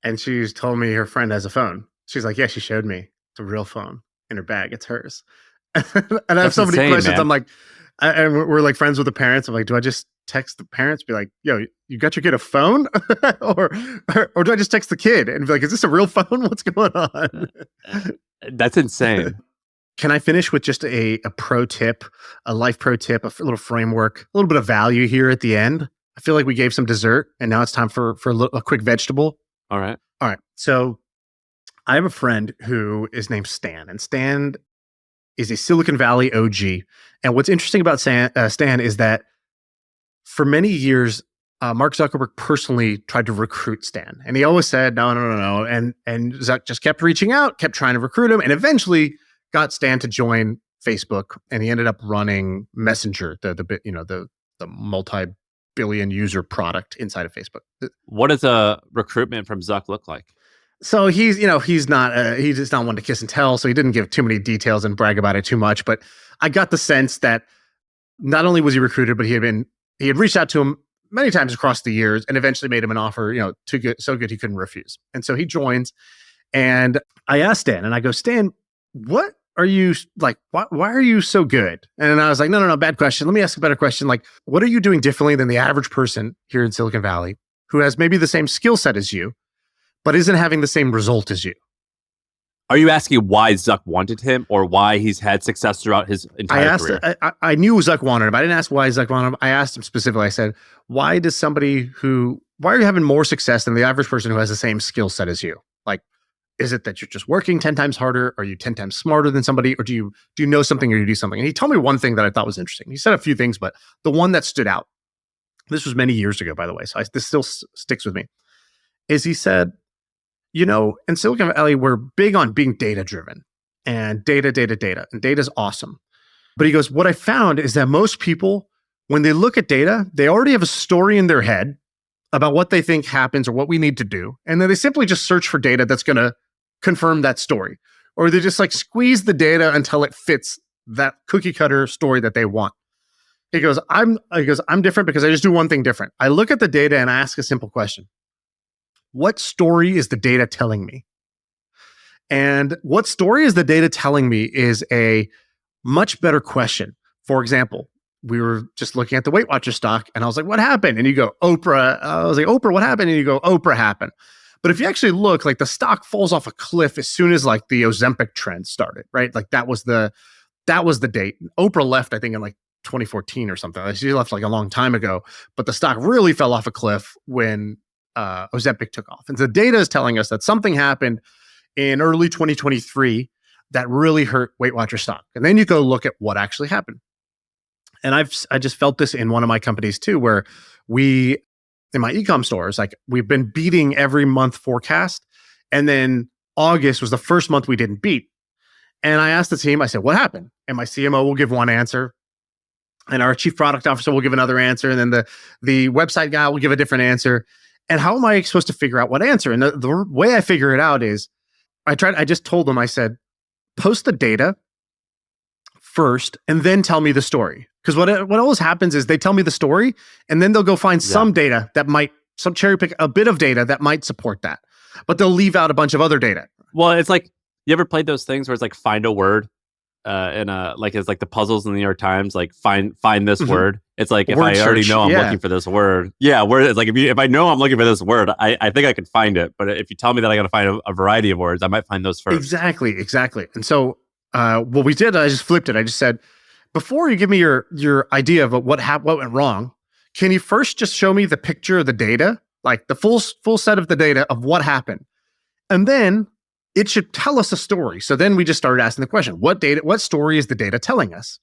and she's told me her friend has a phone. She's like, yeah, she showed me. It's a real phone in her bag. It's hers. And I have so many questions. Man. I'm like, and we're like friends with the parents. I'm like, do I just text the parents? Be like, yo, you got your kid a phone? or do I just text the kid and be like, is this a real phone? What's going on? That's insane. Can I finish with just a pro tip, a life pro tip, a little framework, a little bit of value here at the end? I feel like we gave some dessert, and now it's time for a quick vegetable. All right. So I have a friend who is named Stan, and Stan is a Silicon Valley OG. And what's interesting about Stan is that for many years, Mark Zuckerberg personally tried to recruit Stan, and he always said no. And Zuck just kept reaching out, kept trying to recruit him, and eventually got Stan to join Facebook, and he ended up running Messenger, the multi-billion user product inside of Facebook. What does a recruitment from Zuck look like? So he's just not one to kiss and tell. So he didn't give too many details and brag about it too much. But I got the sense that not only was he recruited, but he had reached out to him many times across the years and eventually made him an offer, so good he couldn't refuse. And so he joins, and I asked Stan, and I go, Stan, what are you like? Why are you so good? And I was like, no, bad question. Let me ask a better question. Like, what are you doing differently than the average person here in Silicon Valley who has maybe the same skill set as you, but isn't having the same result as you? Are you asking why Zuck wanted him, or why he's had success throughout his entire career? I knew Zuck wanted him. I didn't ask why Zuck wanted him. I asked him specifically. I said, why are you having more success than the average person who has the same skill set as you? Like, is it that you're just working 10 times harder? Are you 10 times smarter than somebody? Or do you know something, or you do something? And he told me one thing that I thought was interesting. He said a few things, but the one that stood out, this was many years ago, by the way, so this still sticks with me, is he said, in Silicon Valley, we're big on being data-driven and data, and data's awesome. But he goes, what I found is that most people, when they look at data, they already have a story in their head about what they think happens or what we need to do. And then they simply just search for data that's going to confirm that story. Or they just like squeeze the data until it fits that cookie cutter story that they want. He goes, I'm different because I just do one thing different. I look at the data and I ask a simple question. What story is the data telling me? And what story is the data telling me is a much better question. For example, we were just looking at the Weight Watcher stock, and I was like, what happened? And you go, Oprah. I was like, Oprah, what happened? And you go, Oprah happened. But if you actually look, like the stock falls off a cliff as soon as like the Ozempic trend started, right? Like that was the date. Oprah left, I think, in like 2014 or something. She left like a long time ago, but the stock really fell off a cliff when Ozempic took off. And the data is telling us that something happened in early 2023 that really hurt Weight Watcher stock. And then you go look at what actually happened. And I just felt this in one of my companies too, where in my e-com stores, like we've been beating every month forecast. And then August was the first month we didn't beat. And I asked the team, I said, what happened? And my CMO will give one answer, and our chief product officer will give another answer. And then the website guy will give a different answer. And how am I supposed to figure out what answer? And the way I figure it out is I just told them, I said, post the data first and then tell me the story. Because what always happens is they tell me the story and then they'll go find some data some cherry pick a bit of data that might support that. But they'll leave out a bunch of other data. Well, it's like, you ever played those things where it's like find a word? It's like the puzzles in the New York Times, like find this word. It's like if I already know I'm looking for this word, word. It's like if I know I'm looking for this word, I think I could find it. But if you tell me that I got to find a variety of words, I might find those first. Exactly. And so what we did, I just flipped it. I just said, before you give me your idea of what went wrong, can you first just show me the picture of the data, like the full set of the data of what happened, and then it should tell us a story. So then we just started asking the question: what story is the data telling us?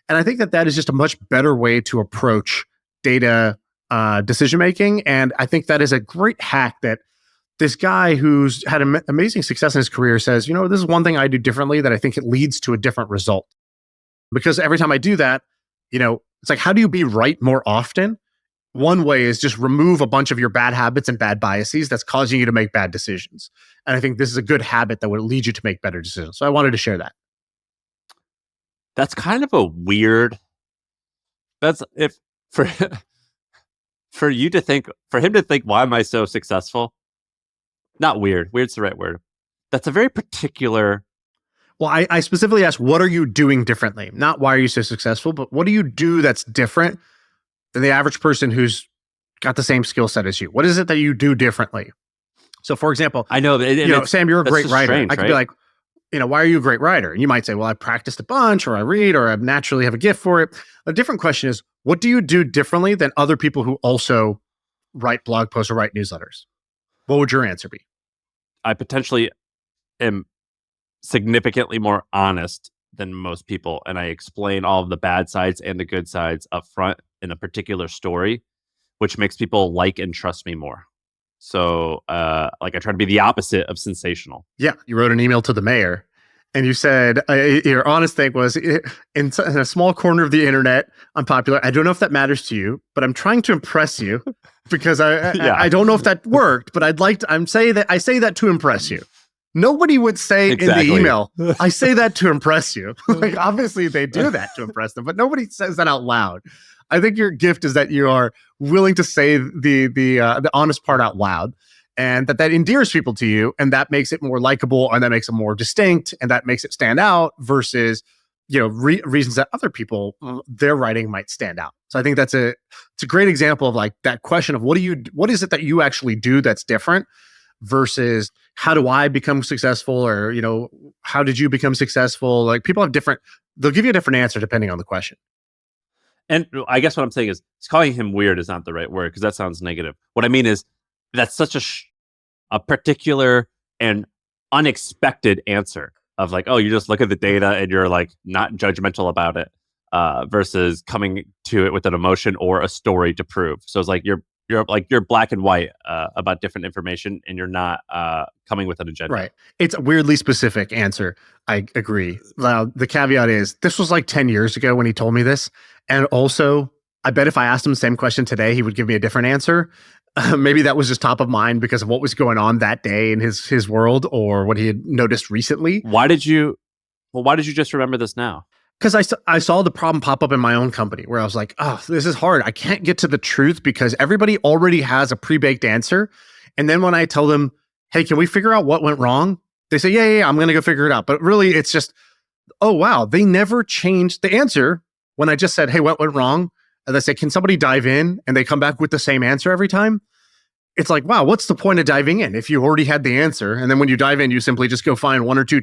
And I think that is just a much better way to approach data decision making. And I think that is a great hack that this guy who's had amazing success in his career says, this is one thing I do differently that I think it leads to a different result. Because every time I do that, it's like, how do you be right more often? One way is just remove a bunch of your bad habits and bad biases that's causing you to make bad decisions. And I think this is a good habit that would lead you to make better decisions. So I wanted to share that. That's kind of a weird. That's if for for you to think, for him to think, why am I so successful? Not weird. Weird's the right word. That's a very particular. Well, I specifically asked, what are you doing differently? Not why are you so successful, but what do you do that's different than the average person who's got the same skill set as you? What is it that you do differently? So, for example, I know, Sam, you're a great writer. Strange, I could be like, why are you a great writer? And you might say, well, I practiced a bunch, or I read, or I naturally have a gift for it. A different question is, what do you do differently than other people who also write blog posts or write newsletters? What would your answer be? I potentially am significantly more honest than most people, and I explain all of the bad sides and the good sides up front in a particular story, which makes people like and trust me more. So I try to be the opposite of sensational. Yeah, you wrote an email to the mayor and you said your honest thing was, in a small corner of the internet, I'm popular. I don't know if that matters to you, but I'm trying to impress you because I don't know if that worked, but I say that to impress you. Nobody would say in the email, I say that to impress you. Like, obviously they do that to impress them, but nobody says that out loud. I think your gift is that you are willing to say the honest part out loud, and that endears people to you, and that makes it more likable, and that makes it more distinct, and that makes it stand out versus reasons that other people, their writing might stand out. So I think it's a great example of like that question of what is it that you actually do that's different versus how do I become successful, or how did you become successful? Like, people have they'll give you a different answer depending on the question. And I guess what I'm saying is, calling him weird is not the right word, because that sounds negative. What I mean is, that's such a particular and unexpected answer of like, oh, you just look at the data and you're like not judgmental about it, versus coming to it with an emotion or a story to prove. So it's like you're black and white about different information, and you're not coming with an agenda. Right. It's a weirdly specific answer. I agree. Now, the caveat is, this was like 10 years ago when he told me this. And also, I bet if I asked him the same question today, he would give me a different answer. Maybe that was just top of mind because of what was going on that day in his world, or what he had noticed recently. Why did you just remember this now? Because I saw the problem pop up in my own company where I was like, oh, this is hard. I can't get to the truth because everybody already has a pre-baked answer. And then when I tell them, hey, can we figure out what went wrong? They say, yeah, I'm going to go figure it out. But really, it's just, oh, wow, they never changed the answer when I just said, hey, what went wrong? And they say, can somebody dive in? And they come back with the same answer every time. It's like, wow, what's the point of diving in if you already had the answer? And then when you dive in, you simply just go find one or two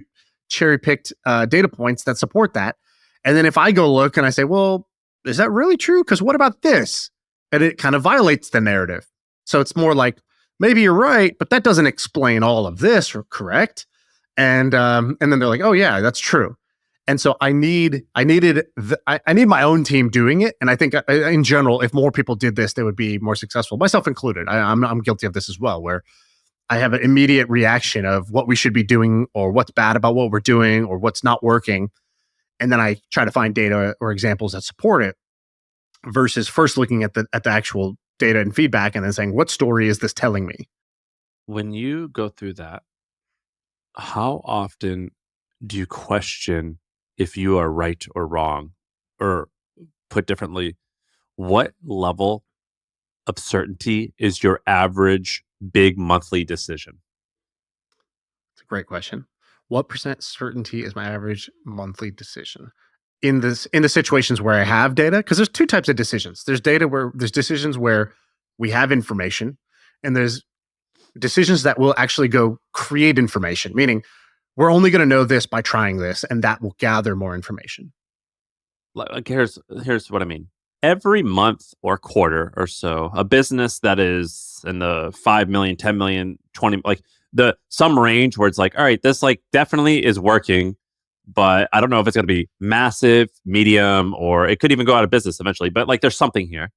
cherry-picked data points that support that. And then if I go look and I say, well, is that really true? Because what about this? And it kind of violates the narrative. So it's more like, maybe you're right, but that doesn't explain all of this, or correct? And then they're like, oh yeah, that's true. And so I need my own team doing it. And I think in general, if more people did this, they would be more successful, myself included. I'm guilty of this as well, where I have an immediate reaction of what we should be doing, or what's bad about what we're doing, or what's not working. And then I try to find data or examples that support it, versus first looking at the actual data and feedback and then saying, what story is this telling me? When you go through that, how often do you question if you are right or wrong? Or put differently, what level of certainty is your average big monthly decision? It's a great question. What percent certainty is my average monthly decision? In the situations where I have data, because there's two types of decisions. There's decisions where we have information, and there's decisions that will actually go create information, meaning we're only going to know this by trying this, and that will gather more information. Like here's what I mean. Every month or quarter or so, a business that is in the 5 million, 10 million, 20, like some range where it's like, all right, this like definitely is working, but I don't know if it's going to be massive, medium, or it could even go out of business eventually. But like, there's something here.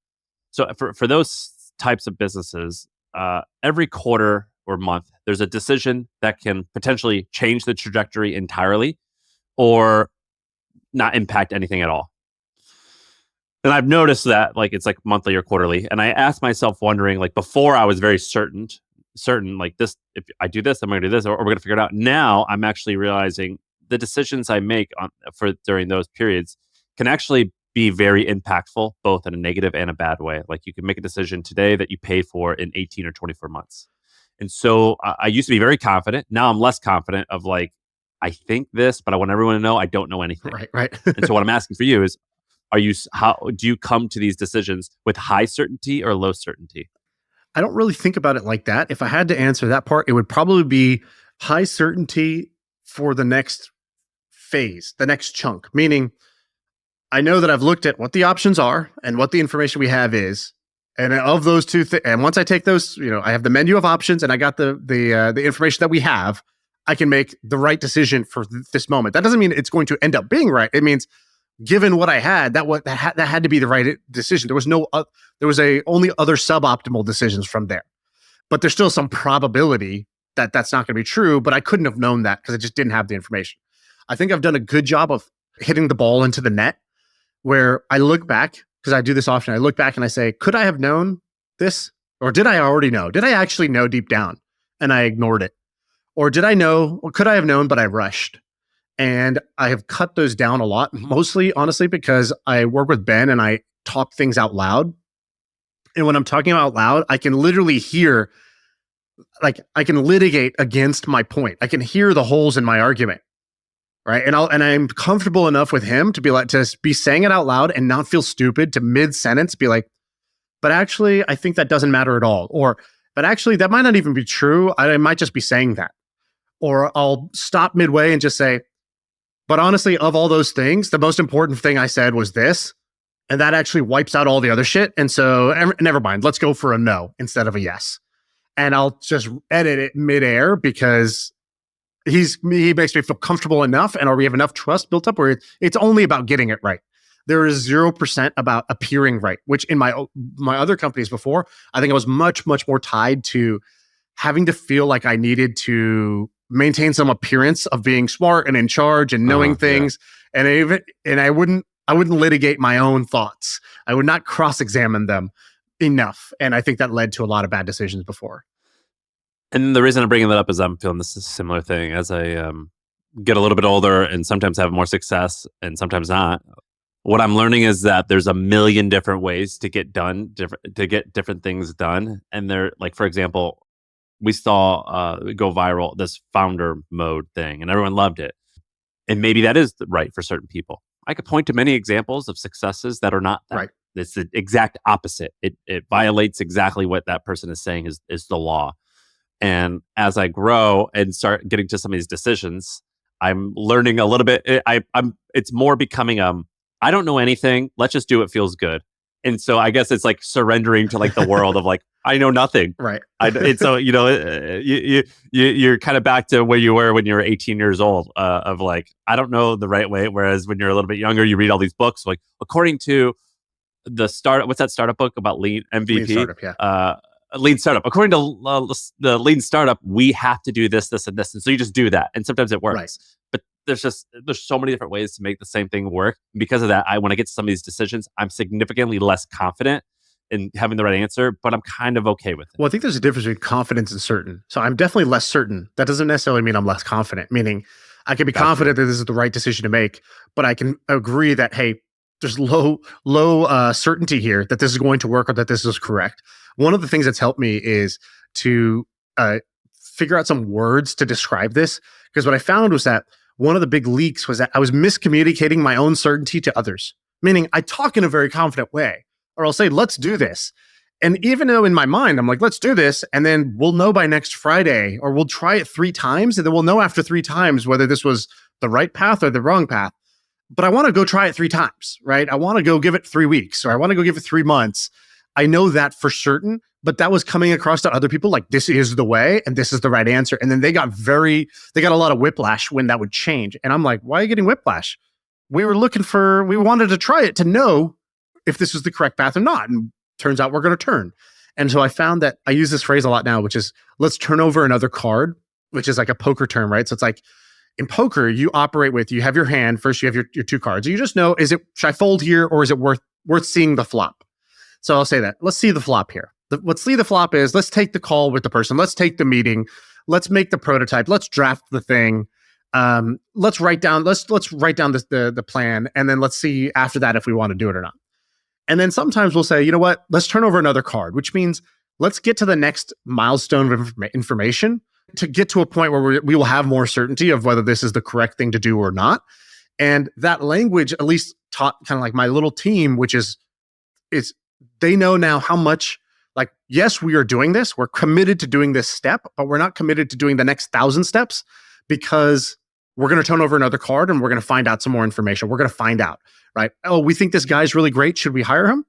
So for those types of businesses, every quarter or month, there's a decision that can potentially change the trajectory entirely, or not impact anything at all. And I've noticed that like it's like monthly or quarterly. And I asked myself wondering, like before I was very certain like this, if I do this, I'm gonna do this, or we're gonna figure it out. Now I'm actually realizing the decisions I make for during those periods can actually be very impactful, both in a negative and a bad way. Like you can make a decision today that you pay for in 18 or 24 months. And so I used to be very confident. Now I'm less confident of like, I think this, but I want everyone to know I don't know anything. Right. And so what I'm asking for you is, how do you come to these decisions with high certainty or low certainty? I don't really think about it like that. If I had to answer that part, it would probably be high certainty for the next phase, the next chunk, meaning I know that I've looked at what the options are and what the information we have is. And of those two things, and once I take those, I have the menu of options and I got the information that we have, I can make the right decision for this moment. That doesn't mean it's going to end up being right. It means given what I had, that had to be the right decision. There was only other suboptimal decisions from there, but there's still some probability that that's not going to be true. But I couldn't have known that because I just didn't have the information. I think I've done a good job of hitting the ball into the net, where I look back, because I do this often. I look back and I say, could I have known this, or did I already know? Did I actually know deep down and I ignored it, or did I know, or could I have known but I rushed? And I have cut those down a lot, mostly, honestly, because I work with Ben and I talk things out loud. And when I'm talking out loud, I can literally hear, like, I can litigate against my point. I can hear the holes in my argument, right? And I'm comfortable enough with him to be saying it out loud and not feel stupid, to mid-sentence be like, but actually, I think that doesn't matter at all. Or, but actually, that might not even be true. I might just be saying that. Or I'll stop midway and just say, but honestly, of all those things, the most important thing I said was this, and that actually wipes out all the other shit. And so never mind, let's go for a no instead of a yes. And I'll just edit it midair because he makes me feel comfortable enough, and or we have enough trust built up where it's only about getting it right. There is 0% about appearing right, which in my other companies before, I think I was much, much more tied to having to feel like I needed to maintain some appearance of being smart and in charge and knowing things. Yeah. And I wouldn't litigate my own thoughts. I would not cross-examine them enough. And I think that led to a lot of bad decisions before. And the reason I'm bringing that up is I'm feeling this is a similar thing as I get a little bit older and sometimes have more success and sometimes not. What I'm learning is that there's a million different ways to get different things done. And they're like, for example, we saw go viral, this founder mode thing, and everyone loved it. And maybe that is right for certain people. I could point to many examples of successes that are not that. Right. It's the exact opposite. It violates exactly what that person is saying is the law. And as I grow and start getting to some of these decisions, I'm learning a little bit. It's more becoming I don't know anything. Let's just do what feels good. And so I guess it's like surrendering to like the world of like, I know nothing. Right. And so, you're kind of back to where you were when you were 18 years old of like, I don't know the right way. Whereas when you're a little bit younger, you read all these books, like according to the startup, what's that startup book about lean MVP? Lean Startup, yeah. Lean Startup. According to the Lean Startup, we have to do this, this, and this. And so you just do that. And sometimes it works. Right. But there's so many different ways to make the same thing work. And because of that, when I get to some of these decisions, I'm significantly less confident in having the right answer, but I'm kind of okay with it. Well, I think there's a difference between confidence and certain. So I'm definitely less certain. That doesn't necessarily mean I'm less confident, meaning I can be confident that this is the right decision to make, but I can agree that, hey, there's low certainty here that this is going to work or that this is correct. One of the things that's helped me is to figure out some words to describe this, because what I found was that one of the big leaks was that I was miscommunicating my own certainty to others, meaning I talk in a very confident way, or I'll say, let's do this. And even though in my mind, I'm like, let's do this. And then we'll know by next Friday, or we'll try it 3 times. And then we'll know after 3 times whether this was the right path or the wrong path. but I want to go try it 3 times, right? I want to go give it 3 weeks, or I want to go give it 3 months. I know that for certain, but that was coming across to other people like, this is the way and this is the right answer. And then they got a lot of whiplash when that would change. And I'm like, why are you getting whiplash? We wanted to try it to know if this was the correct path or not. And turns out we're going to turn. And so I found that I use this phrase a lot now, which is, let's turn over another card, which is like a poker term, right? So it's like, in poker, you have your hand. First, you have your 2 cards. You just know, should I fold here, or is it worth seeing the flop? So I'll say that. Let's see the flop here. Let's see the flop is, let's take the call with the person. Let's take the meeting. Let's make the prototype. Let's draft the thing. Let's write down the plan. And then let's see after that if we want to do it or not. And then sometimes we'll say, you know what, let's turn over another card, which means let's get to the next milestone of information to get to a point where we will have more certainty of whether this is the correct thing to do or not. And that language at least taught kind of like my little team, which is they know now how much, like, yes, we are doing this. We're committed to doing this step, but we're not committed to doing the next 1,000 steps, because we're going to turn over another card and we're going to find out some more information. We're going to find out, right? Oh, we think this guy's really great. Should we hire him?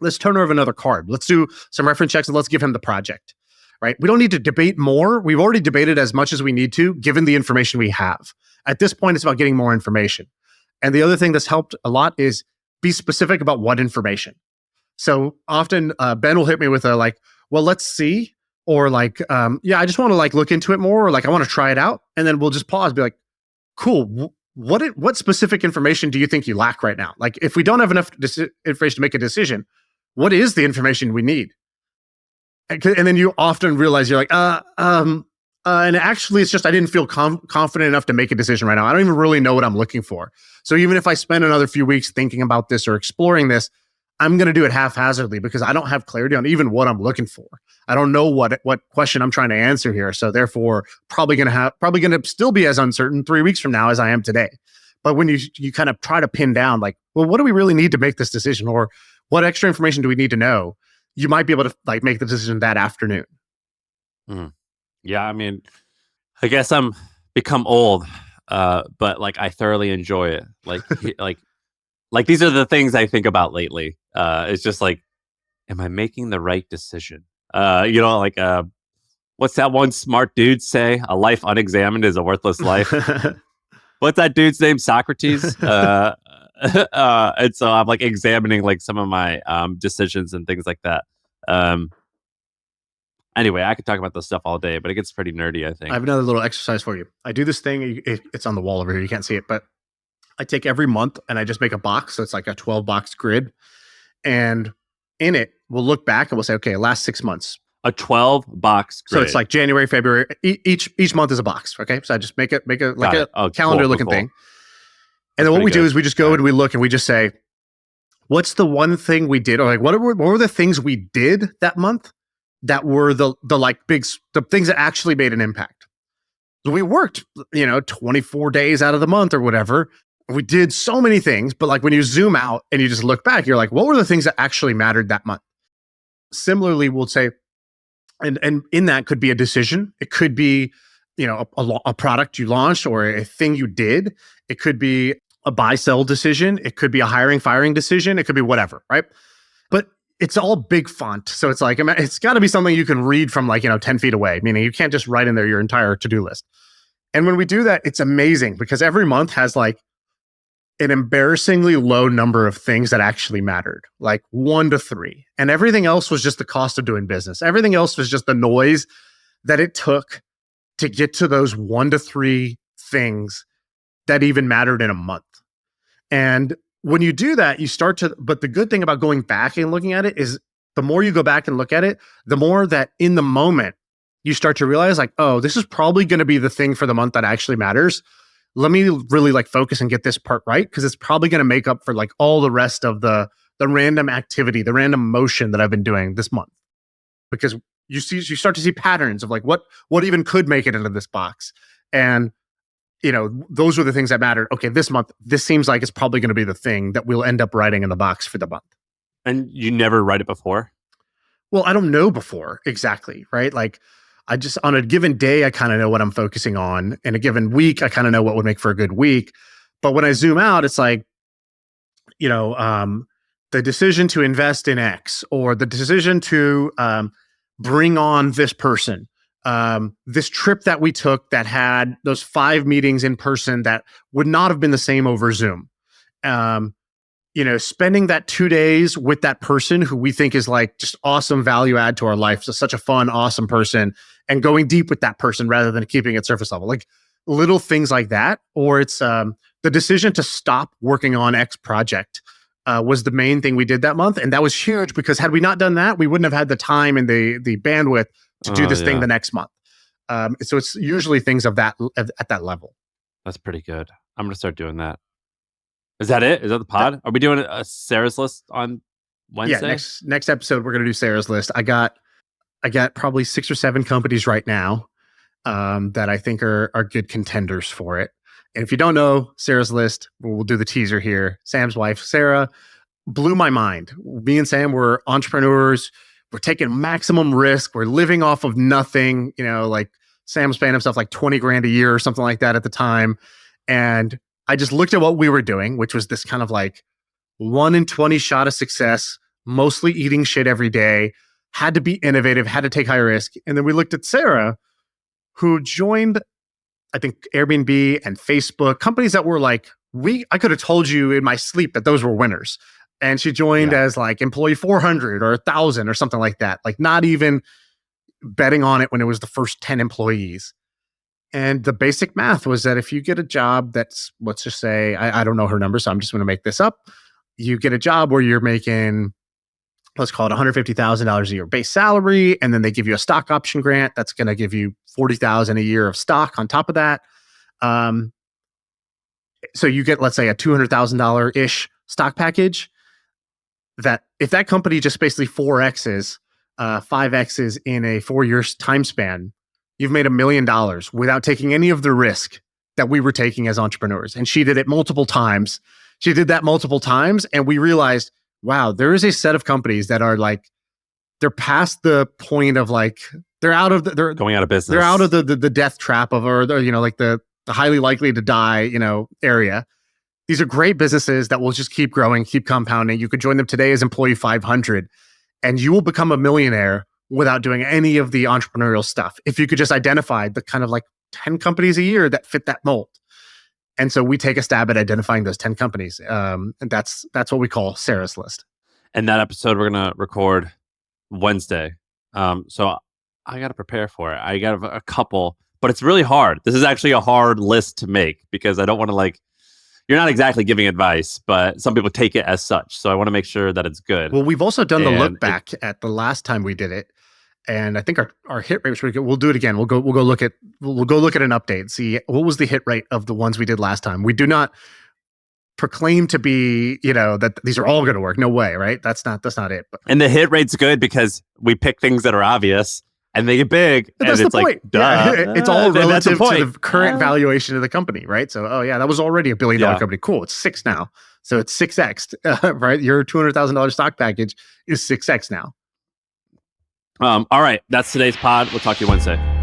Let's turn over another card. Let's do some reference checks and let's give him the project, right? We don't need to debate more. We've already debated as much as we need to, given the information we have. At this point, it's about getting more information. And the other thing that's helped a lot is be specific about what information. So often Ben will hit me with well, let's see, or I just want to look into it more, or I want to try it out. And then we'll just pause, be like, cool. What specific information do you think you lack right now? Like, if we don't have enough information to make a decision, what is the information we need? And then you often realize you're like, and actually it's just, I didn't feel confident enough to make a decision right now. I don't even really know what I'm looking for. So even if I spend another few weeks thinking about this or exploring this, I'm going to do it haphazardly because I don't have clarity on even what I'm looking for. I don't know what question I'm trying to answer here. So therefore, probably going to still be as uncertain 3 weeks from now as I am today. But when you kind of try to pin down, like, well, what do we really need to make this decision, or what extra information do we need to know? You might be able to make the decision that afternoon. Yeah, I mean, I guess I'm become old, but I thoroughly enjoy it. Like these are the things I think about lately. It's just am I making the right decision? What's that one smart dude say? A life unexamined is a worthless life. What's that dude's name? Socrates. And so I'm examining some of my decisions and things like that. Anyway, I could talk about this stuff all day, but it gets pretty nerdy, I think. I have another little exercise for you. I do this thing. It's on the wall over here. You can't see it, but I take every month and I just make a box. So it's like a 12-box grid. And in it, we'll look back and we'll say, okay, last 6 months. A 12-box grid. So it's like January, February. Each month is a box. Okay. So I just make a calendar looking thing. And then what we do is we just go and we look and we just say, what's the one thing we did? Or what were the things we did that month that were the things that actually made an impact? So we worked, 24 days out of the month or whatever. We did so many things, but when you zoom out and you just look back, you're like, what were the things that actually mattered that month? Similarly, we'll say, and in that could be a decision. It could be, a product you launched or a thing you did. It could be a buy-sell decision. It could be a hiring-firing decision. It could be whatever, right? But it's all big font. So it's it's got to be something you can read from 10 feet away, meaning you can't just write in there your entire to-do list. And when we do that, it's amazing because every month has an embarrassingly low number of things that actually mattered, 1 to 3. And everything else was just the cost of doing business. Everything else was just the noise that it took to get to those 1 to 3 things that even mattered in a month. And when you do that, but the good thing about going back and looking at it is the more you go back and look at it, the more that in the moment you start to realize oh, this is probably going to be the thing for the month that actually matters. Let me really focus and get this part right, because it's probably going to make up for all the rest of the random activity, the random motion that I've been doing this month. Because you start to see patterns of what even could make it into this box. And those were the things that mattered. Okay, this month, this seems like it's probably going to be the thing that we'll end up writing in the box for the month. And you never write it before? Well, I don't know before exactly, right? I just, on a given day, I kind of know what I'm focusing on. In a given week, I kind of know what would make for a good week. But when I zoom out, it's like, the decision to invest in X, or the decision to bring on this person, this trip that we took that had those 5 meetings in person that would not have been the same over Zoom. Spending that 2 days with that person who we think is like just awesome value add to our life. So such a fun, awesome person, and going deep with that person rather than keeping it surface level, like little things like that. Or it's the decision to stop working on X project was the main thing we did that month. And that was huge because had we not done that, we wouldn't have had the time and the bandwidth to do this thing the next month. So it's usually things of that at that level. That's pretty good. I'm going to start doing that. Is that it? Is that the pod? Are we doing a Sarah's list on Wednesday? Yeah, next episode we're going to do Sarah's list. I got probably 6 or 7 companies right now that I think are good contenders for it. And if you don't know Sarah's list, we'll do the teaser here. Sam's wife, Sarah, blew my mind. Me and Sam were entrepreneurs. We're taking maximum risk. We're living off of nothing. Like Sam was paying himself like 20 grand a year or something like that at the time. And I just looked at what we were doing, which was this kind of like 1 in 20 shot of success, mostly eating shit every day, had to be innovative, had to take high risk. And then we looked at Sarah, who joined, I think, Airbnb and Facebook, companies that were like, I could have told you in my sleep that those were winners. And she joined as like employee 400 or 1,000 or something like that, like not even betting on it when it was the first 10 employees. And the basic math was that if you get a job that's, let's just say, I don't know her number, so I'm just going to make this up. You get a job where you're making, let's call it $150,000 a year base salary, and then they give you a stock option grant that's going to give you $40,000 a year of stock on top of that. So you get, let's say, a $200,000 ish stock package. That if that company just basically 4Xs, 5Xs in a 4-year time span, you've made $1 million without taking any of the risk that we were taking as entrepreneurs. And she did it multiple times. She did that multiple times. And we realized, wow, there is a set of companies that are like, they're past the point of like, they're going out of business. They're out of the death trap of, or like the highly likely to die, area. These are great businesses that will just keep growing, keep compounding. You could join them today as employee 500 and you will become a millionaire without doing any of the entrepreneurial stuff. If you could just identify the kind of like 10 companies a year that fit that mold. And so we take a stab at identifying those 10 companies. And that's what we call Sarah's list. And that episode we're going to record Wednesday. So I got to prepare for it. I got a couple, but it's really hard. This is actually a hard list to make because I don't want to you're not exactly giving advice, but some people take it as such. So I want to make sure that it's good. Well, we've also done the look back at the last time we did it. And I think our hit rate was pretty good. We'll do it again. We'll go look at an update, see what was the hit rate of the ones we did last time. We do not proclaim to be, that these are all going to work. No way, right? That's not it. And the hit rate's good because we pick things that are obvious and they get big. And it's the point. Like, duh. Yeah, it's all relative to the current valuation of the company, right? So, that was already $1 billion company. Cool. It's 6 now. So it's 6X, right? Your $200,000 stock package is 6X now. All right. That's today's pod. We'll talk to you Wednesday.